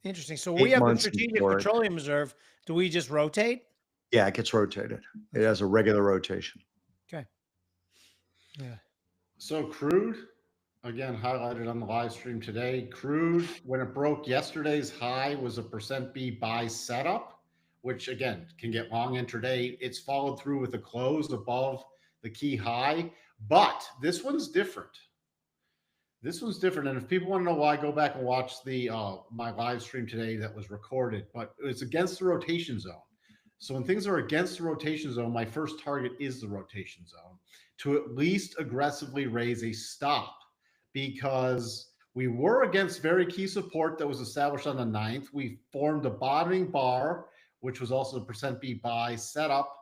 Interesting. So we have a strategic petroleum reserve. Do we just rotate? Yeah, it gets rotated. It has a regular rotation. Okay. Yeah. So crude, again, highlighted on the live stream today. Crude, when it broke yesterday's high, was a %B buy setup, which again can get long intraday. It's followed through with a close above the key high, but this one's different. This one's different. And if people want to know why, go back and watch the my live stream today that was recorded, but it's against the rotation zone. So when things are against the rotation zone, my first target is the rotation zone to at least aggressively raise a stop, because we were against very key support that was established on the 9th. We formed a bottoming bar, which was also the %B buy setup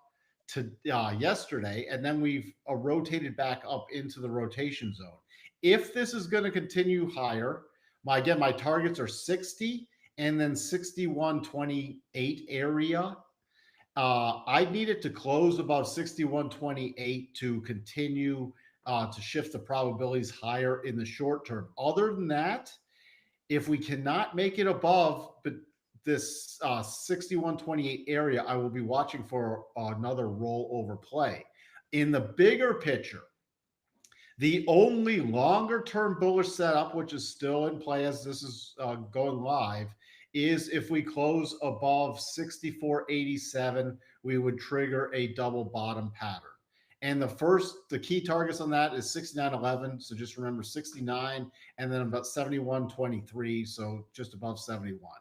to yesterday. And then we've rotated back up into the rotation zone. If this is going to continue higher, my targets are 60 and then 61.28 area. I need it to close above 61.28 to continue to shift the probabilities higher in the short term. Other than that, if we cannot make it above this 61.28 area, I will be watching for another rollover play. In the bigger picture, the only longer term bullish setup, which is still in play as this is going live, is if we close above 64.87, we would trigger a double bottom pattern. And the key targets on that is 69.11. So just remember 69 and then about 71.23. So just above 71.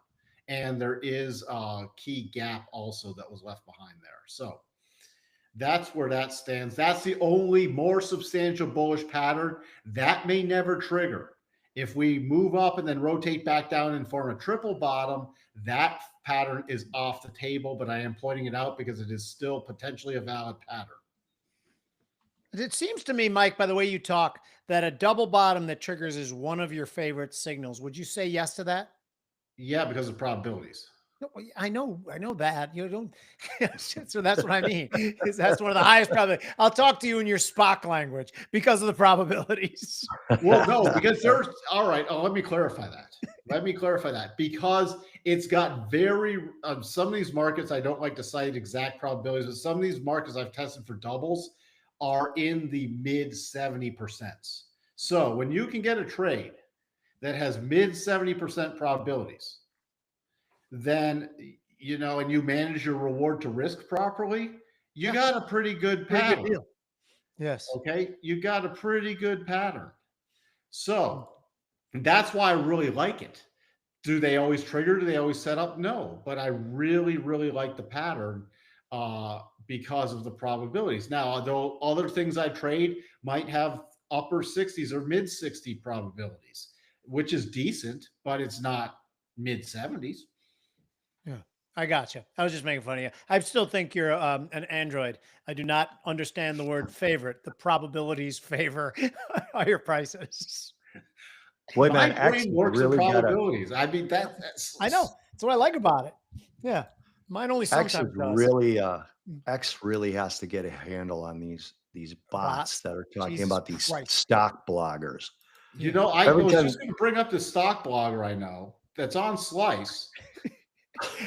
And there is a key gap also that was left behind there. So that's where that stands. That's the only more substantial bullish pattern that may never trigger. If we move up and then rotate back down and form a triple bottom, that pattern is off the table, but I am pointing it out because it is still potentially a valid pattern. It seems to me, Mike, by the way you talk, that a double bottom that triggers is one of your favorite signals. Would you say yes to that? Yeah, because of probabilities. No, I know that. You don't. So that's what I mean. Is that's one of the highest probability. I'll talk to you in your Spock language because of the probabilities. Well, no, because there's all right. Let me clarify that. Because it's got very some of these markets. I don't like to cite exact probabilities, but some of these markets I've tested for doubles are in the mid 70%. So when you can get a trade that has mid 70% probabilities, then, and you manage your reward to risk properly, you got a pretty good pattern. Pretty good deal. Yes. Okay. You got a pretty good pattern. So that's why I really like it. Do they always trigger? Do they always set up? No, but I really, really like the pattern because of the probabilities. Now, though other things I trade might have upper 60s or mid 60 probabilities, which is decent, but it's not mid 70s. Yeah, I gotcha. I was just making fun of you. I still think you're an android. I do not understand the word favorite. The probabilities favor higher prices. Wait, my man, brain works really in probabilities. I mean, that's I know. That's what I like about it. Yeah, mine only sometimes does. Really, X really has to get a handle on these bots that are talking about these stock bloggers. You know, I Every was time just going to bring up this stock blogger I know that's on Slice.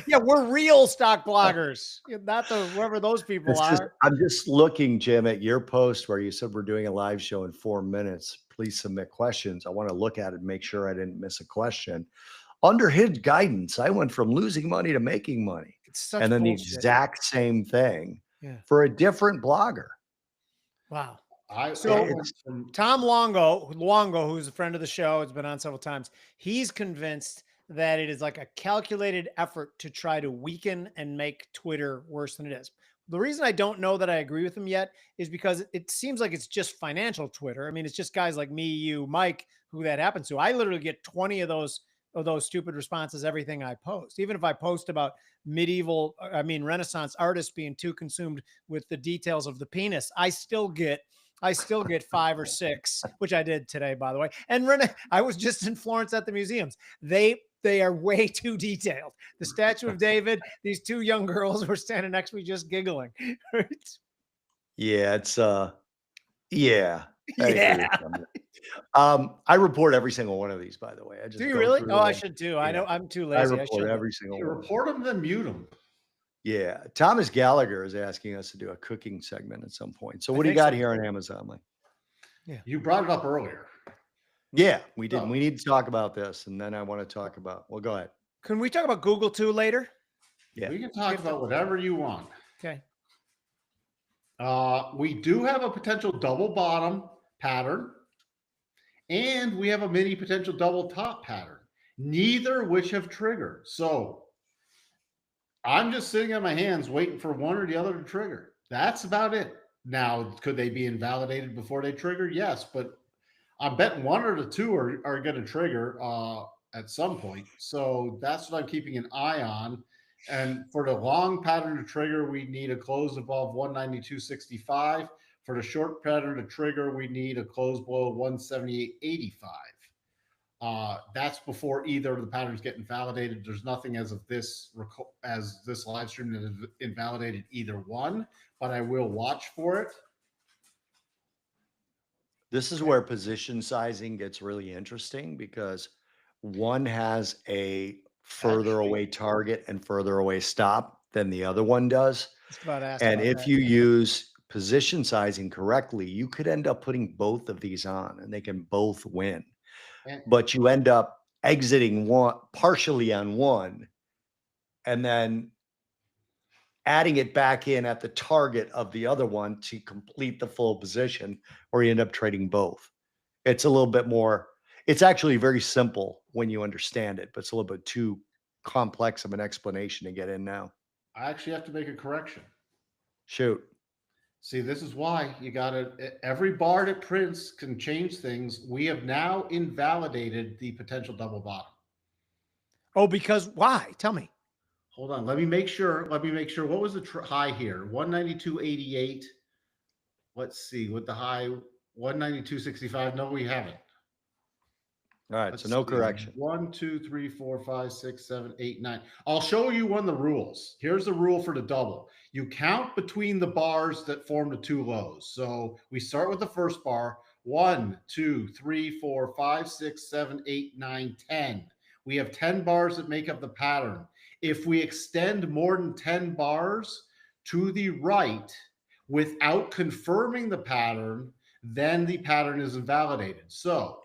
Yeah, we're real stock bloggers, not the whoever those people are. I'm just looking, Jim, at your post where you said we're doing a live show in 4 minutes. Please submit questions. I want to look at it and make sure I didn't miss a question. Under his guidance, I went from losing money to making money. It's such And then the bullshit. exact same thing Yeah. for a different blogger. Wow. So Tom Longo, who's a friend of the show, has been on several times. He's convinced that it is like a calculated effort to try to weaken and make Twitter worse than it is. The reason I don't know that I agree with him yet is because it seems like it's just financial Twitter. I mean, it's just guys like me, you, Mike, who that happens to. I literally get 20 of those stupid responses, everything I post. Even if I post about Renaissance artists being too consumed with the details of the penis, I still get 5 or 6, which I did today, by the way. And I was just in Florence at the museums. They are way too detailed. The Statue of David, these 2 young girls were standing next to me just giggling. Right? Yeah, it's yeah. Yeah. I report every single one of these, by the way. I just Do you really? Oh, I them. should too. Yeah. I know I'm too I lazy. report every single you one. report them, then mute them. Yeah. Thomas Gallagher is asking us to do a cooking segment at some point. So what do you got here on Amazon, Mike? Yeah. You brought it up earlier. Yeah, we did. We need to talk about this, and then I want to talk about. Well, go ahead. Can we talk about Google too later? Yeah, we can talk about whatever you want. Okay. We do have a potential double bottom pattern, and we have a mini potential double top pattern, neither which have triggered. So I'm just sitting on my hands waiting for one or the other to trigger. That's about it. Now, could they be invalidated before they trigger? Yes, but I'm betting one or the two are going to trigger at some point. So that's what I'm keeping an eye on. And for the long pattern to trigger, we need a close above 192.65. For the short pattern to trigger, we need a close below 178.85. That's before either of the patterns get invalidated. There's nothing as of this live stream that has invalidated either one, but I will watch for it. This is where position sizing gets really interesting because one has a further away target and further away stop than the other one does. And if you use position sizing correctly, you could end up putting both of these on and they can both win. But you end up exiting one partially on one and then adding it back in at the target of the other one to complete the full position, or you end up trading both. It's a little bit more, it's actually very simple when you understand it, but it's a little bit too complex of an explanation to get in now. I actually have to make a correction. Shoot. See, this is why you got to, every bar that prints can change things. We have now invalidated the potential double bottom. Oh, because why? Tell me. Hold on. Let me make sure. What was the high here? 192.88. Let's see. With the high 192.65. No, we haven't. All right. So no correction. 1, 2, 3, 4, 5, 6, 7, 8, 9. I'll show you one of the rules. Here's the rule for the double. You count between the bars that form the 2 lows. So we start with the first bar. 1, 2, 3, 4, 5, 6, 7, 8, 9, 10. We have 10 bars that make up the pattern. If we extend more than 10 bars to the right without confirming the pattern, then the pattern is invalidated. So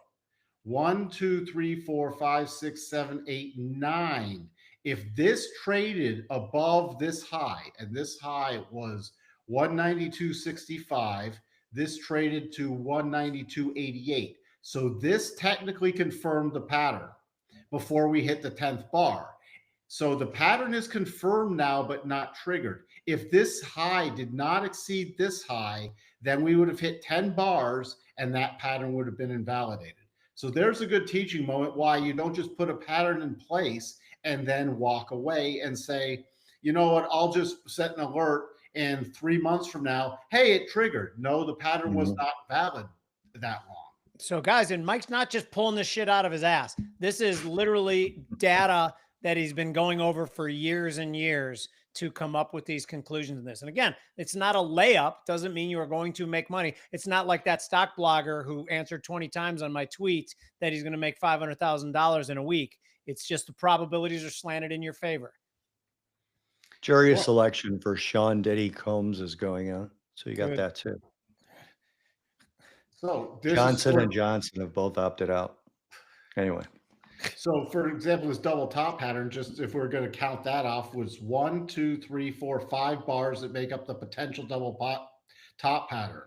1, 2, 3, 4, 5, 6, 7, 8, 9. If this traded above this high, and this high was 192.65, this traded to 192.88. So this technically confirmed the pattern before we hit the 10th bar. So the pattern is confirmed now, but not triggered. If this high did not exceed this high, then we would have hit 10 bars and that pattern would have been invalidated. So there's a good teaching moment why you don't just put a pattern in place and then walk away and say, you know what, I'll just set an alert and 3 months from now, hey, it triggered. No, the pattern was not valid that long. So guys, and Mike's not just pulling this shit out of his ass. This is literally data that he's been going over for years and years to come up with these conclusions in this. And again, it's not a layup. Doesn't mean you are going to make money. It's not like that stock blogger who answered 20 times on my tweet that he's going to make $500,000 in a week. It's just the probabilities are slanted in your favor. Jury selection for Sean Diddy Combs is going on. So you got that too. So Johnson and Johnson have both opted out. Anyway. So for example, this double top pattern, just if we're going to count that off, was 1, 2, 3, 4, 5 bars that make up the potential double top pattern.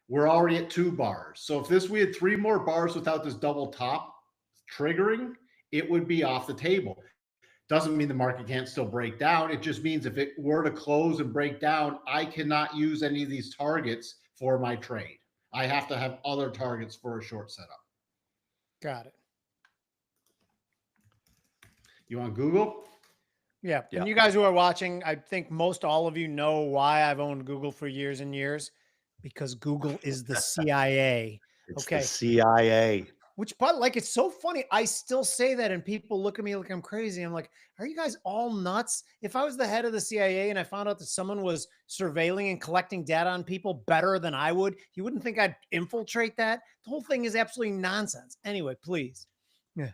We're already at 2 bars. So if we had 3 more bars without this double top triggering, it would be off the table. Doesn't mean the market can't still break down. It just means if it were to close and break down, I cannot use any of these targets for my trade. I have to have other targets for a short setup. Got it. You want Google? Yeah. And you guys who are watching, I think most all of you know why I've owned Google for years and years, because Google is the CIA. It's the CIA. Which, but like, it's so funny. I still say that and people look at me like I'm crazy. I'm like, are you guys all nuts? If I was the head of the CIA and I found out that someone was surveilling and collecting data on people better than I would, you wouldn't think I'd infiltrate that? The whole thing is absolutely nonsense. Anyway, please. Yeah.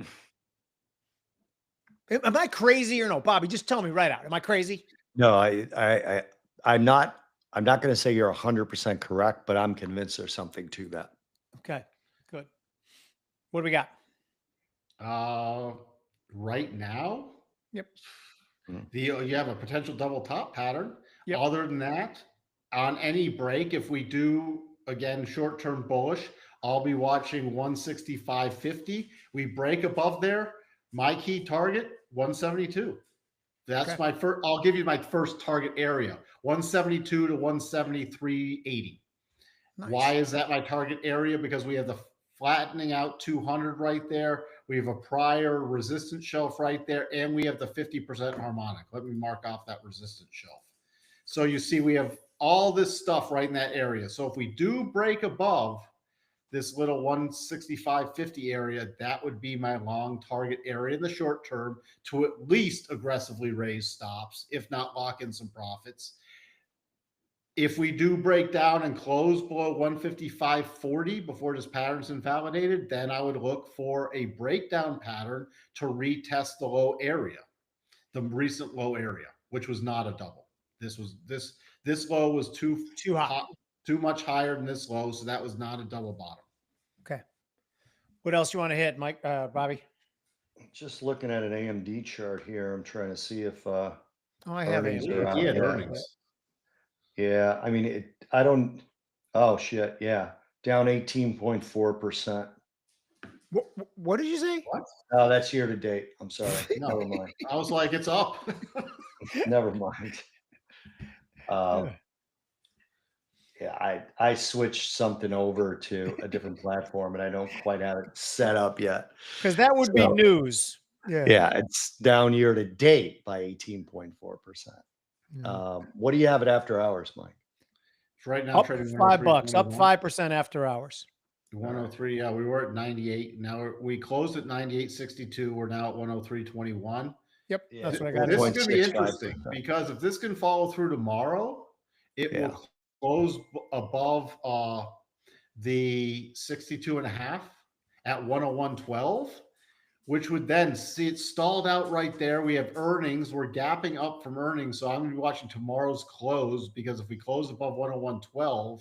Am I crazy or no? Bobby, just tell me right out. Am I crazy? No, I'm not going to say you're 100% correct, but I'm convinced there's something to that. Okay, good. What do we got? Right now? Yep. You have a potential double top pattern. Yep. Other than that, on any break, if we do, again, short-term bullish, I'll be watching 165.50. We break above there. My key target, 172. That's my first. I'll give you my first target area, 172 to 173.80. Nice. Why is that my target area? Because we have the flattening out 200 right there. We have a prior resistance shelf right there, and we have the 50% harmonic. Let me mark off that resistance shelf. So you see we have all this stuff right in that area. So if we do break above this little 165.50 area, that would be my long target area in the short term to at least aggressively raise stops, if not lock in some profits. If we do break down and close below 155.40 before this pattern's invalidated, then I would look for a breakdown pattern to retest the low area, the recent low area, which was not a double. This low was too hot. Too much higher than this low, so that was not a double bottom. Okay. What else you want to hit, Mike, Bobby? Just looking at an AMD chart here, I'm trying to see if I have AMD. Earnings. Yeah, I mean, I don't. Oh shit! Yeah, down 18.4%. What did you say? What? Oh, that's year to date. I'm sorry. No. Never mind. I was like, it's up. Never mind. Yeah, I switched something over to a different platform, and I don't quite have it set up yet. Because that would be news. Yeah, it's down year to date by 18.4%. What do you have it after hours, Mike? Right now, up $5, up 5% after hours. 103. Yeah, we were at 98. Now we closed at 98.62. We're now at 103.21. Yep, that's what I got. This is going to be interesting because if this can follow through tomorrow, it will close above the 62.5 at 101.12, which would then see it stalled out right there. We have earnings. We're gapping up from earnings. So I'm going to be watching tomorrow's close, because if we close above 101.12,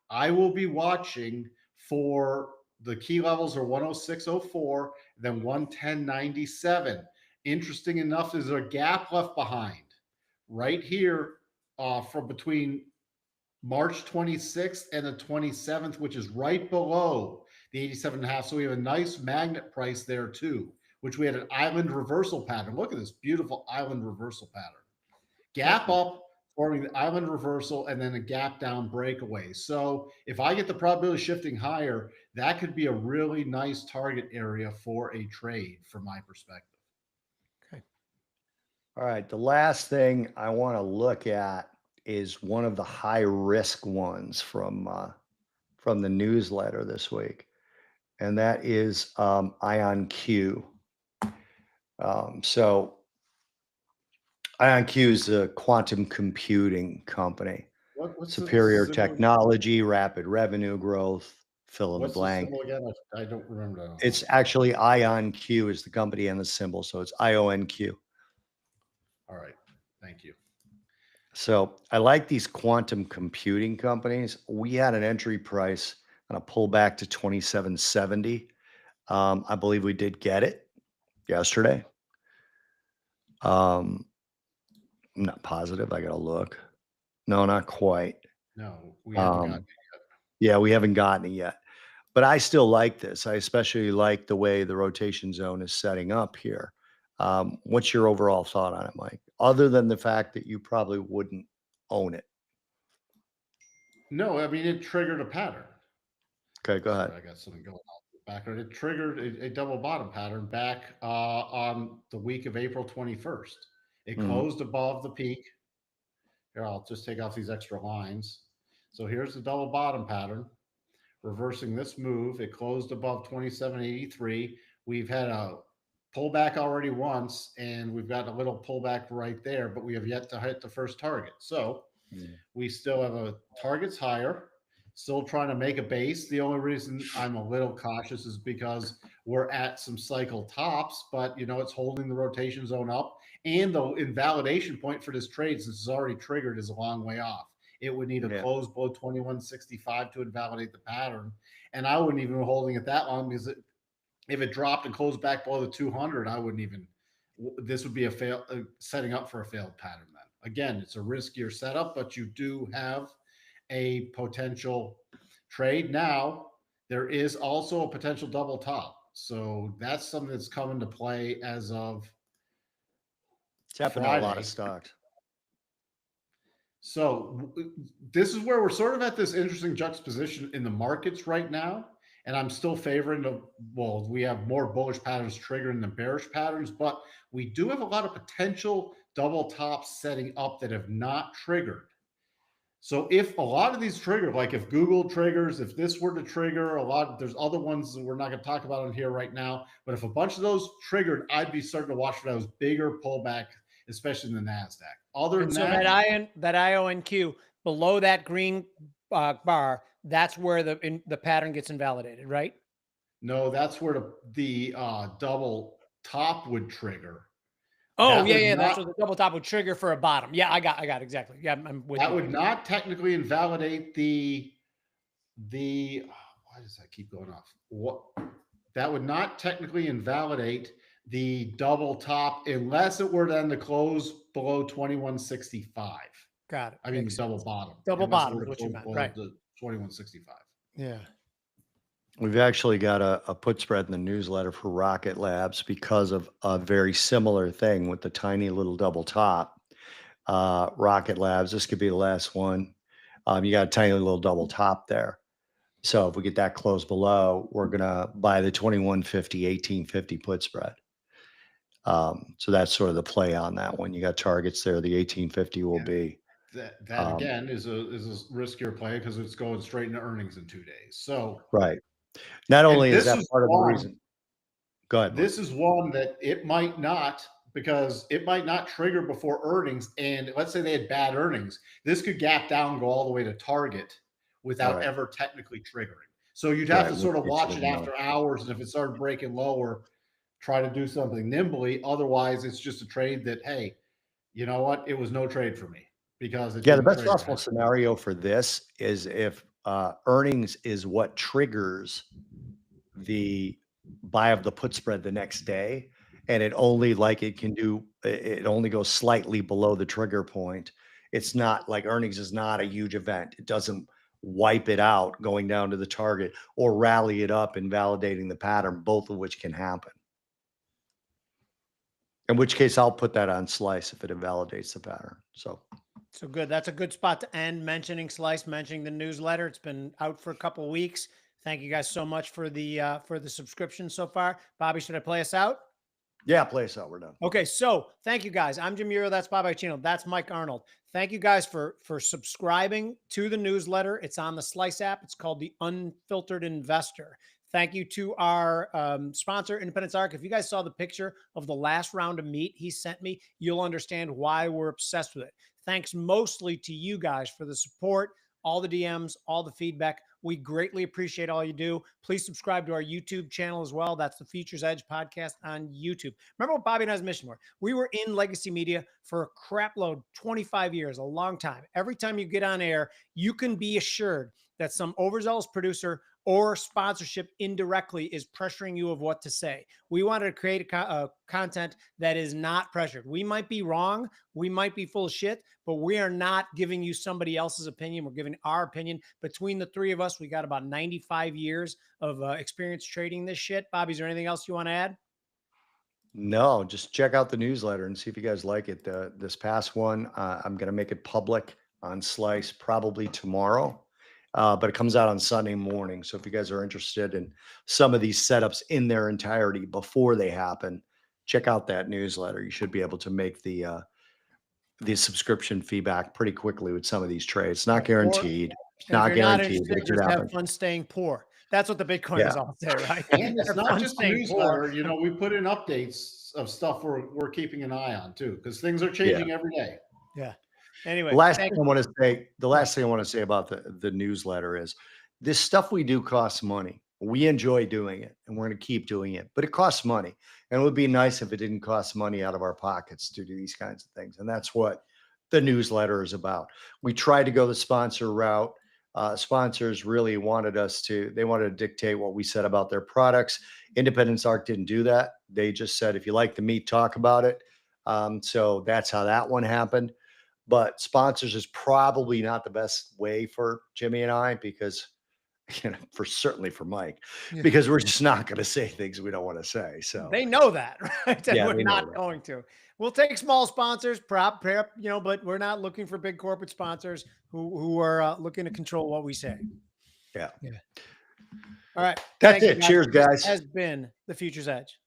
I will be watching for the key levels are 106.04, then 110.97. Interesting enough, there's a gap left behind right here from between March 26th and the 27th, which is right below the 87.5. So we have a nice magnet price there too, which we had an island reversal pattern. Look at this beautiful island reversal pattern. Gap up, forming the island reversal, and then a gap down breakaway. So if I get the probability shifting higher, that could be a really nice target area for a trade from my perspective. Okay. All right. The last thing I want to look at is one of the high risk ones from the newsletter this week, and that is IonQ. So IonQ is a quantum computing company. What's the Superior symbol? technology, rapid revenue growth, fill in the What's the blank. symbol again? I don't remember that. It's actually IonQ is the company and the symbol. So it's IONQ. All right. Thank you. So I like these quantum computing companies. We had an entry price on a pullback to 2770. I believe we did get it yesterday. I'm not positive. I got to look. No, not quite. No, we haven't gotten it yet. Yeah, we haven't gotten it yet. But I still like this. I especially like the way the rotation zone is setting up here. What's your overall thought on it, Mike? Other than the fact that you probably wouldn't own it. No, I mean, it triggered a pattern. Okay, go ahead. Sorry, I got something going on in the background. It triggered a double bottom pattern back on the week of April 21st. It closed above the peak. Here, I'll just take off these extra lines. So here's the double bottom pattern. Reversing this move, it closed above 2783. We've had a pullback already once, and we've got a little pullback right there, but we have yet to hit the first target. So we still have a targets higher, still trying to make a base. The only reason I'm a little cautious is because we're at some cycle tops, but it's holding the rotation zone up, and the invalidation point for this trade, since it's already triggered, is a long way off. It would need a close below 2165 to invalidate the pattern. And I wouldn't even be holding it that long, because if it dropped and closed back below the 200, I wouldn't even, this would be setting up for a failed pattern then. Again, it's a riskier setup, but you do have a potential trade. Now, there is also a potential double top. So that's something that's come into play as of It's happened to a lot of stocks. So this is where we're sort of at this interesting juxtaposition in the markets right now. And I'm still favoring we have more bullish patterns triggering than bearish patterns, but we do have a lot of potential double tops setting up that have not triggered. So if a lot of these trigger, like if Google triggers, if this were to trigger there's other ones that we're not going to talk about on here right now, but if a bunch of those triggered, I'd be starting to watch for those bigger pullback, especially in the NASDAQ. Other than that IONQ below that green bar, that's where the pattern gets invalidated, right? No, that's where the double top would trigger. Oh, yeah. That's what the double top would trigger for a bottom. Yeah, I got it exactly. Yeah, I'm with you. That would not technically invalidate the why does that keep going off? That would not technically invalidate the double top unless it were then to close below 2165. Got it. I mean, double bottom. Double bottom is what you meant, right? The 2165. Yeah. We've actually got a put spread in the newsletter for Rocket Labs because of a very similar thing with the tiny little double top. Rocket Labs, this could be the last one. You got a tiny little double top there. So if we get that close below, we're going to buy the 2150, 1850 put spread. So that's sort of the play on that one. You got targets there. The 1850 will be. That again is a riskier play because it's going straight into earnings in 2 days. So right. Not only is that part of the reason. Go ahead. This is one that it might not, because it might not trigger before earnings. And let's say they had bad earnings. This could gap down, go all the way to target without ever technically triggering. So you'd have to sort of watch it after hours. And if it started breaking lower, try to do something nimbly. Otherwise, it's just a trade that, hey, you know what? It was no trade for me. Because the best possible scenario for this is if earnings is what triggers the buy of the put spread the next day, and it only it only goes slightly below the trigger point. It's not like earnings is not a huge event. It doesn't wipe it out going down to the target or rally it up and validating the pattern, both of which can happen. In which case I'll put that on slice if it invalidates the pattern. So good. That's a good spot to end, mentioning Slice, mentioning the newsletter. It's been out for a couple of weeks. Thank you guys so much for the subscription so far. Bobby, should I play us out? Yeah, play us out. We're done. Okay, so thank you guys. I'm Iuorio. That's Bobby Iaccino. That's Mike Arnold. Thank you guys for subscribing to the newsletter. It's on the Slice app. It's called The Unfiltered Investor. Thank you to our sponsor, Independence Arc. If you guys saw the picture of the last round of meat he sent me, you'll understand why we're obsessed with it. Thanks mostly to you guys for the support, all the DMs, all the feedback. We greatly appreciate all you do. Please subscribe to our YouTube channel as well. That's the Future's Edge podcast on YouTube. Remember what Bobby and I's mission were? We were in legacy media for a crap load, 25 years, a long time. Every time you get on air, you can be assured that some overzealous producer or sponsorship indirectly is pressuring you of what to say. We wanted to create a content that is not pressured. We might be wrong. We might be full of shit, but we are not giving you somebody else's opinion. We're giving our opinion. Between the three of us, we got about 95 years of experience trading this shit. Bobby, is there anything else you want to add? No, just check out the newsletter and see if you guys like it. This past one, I'm going to make it public on Slice probably tomorrow. But it comes out on Sunday morning. So if you guys are interested in some of these setups in their entirety before they happen, check out that newsletter. You should be able to make the subscription fee back pretty quickly with some of these trades. It's not guaranteed. It's not guaranteed. But just have fun staying poor. That's what the Bitcoiners all say, right? And it's not just the newsletter. You know, we put in updates of stuff we're keeping an eye on too, because things are changing every day. Yeah. Anyway, the last thing I want to say about the newsletter is this stuff we do costs money. We enjoy doing it and we're going to keep doing it, but it costs money. And it would be nice if it didn't cost money out of our pockets to do these kinds of things. And that's what the newsletter is about. We tried to go the sponsor route. Sponsors really wanted they wanted to dictate what we said about their products. Independence Arc didn't do that. They just said, if you like the meat, talk about it. So that's how that one happened. But sponsors is probably not the best way for Jimmy and I, because, certainly for Mike, because we're just not going to say things we don't want to say. So they know that, right? And we're not going to. We'll take small sponsors, but we're not looking for big corporate sponsors who are looking to control what we say. Yeah. All right. That's it. Cheers, guys. This has been the Future's Edge.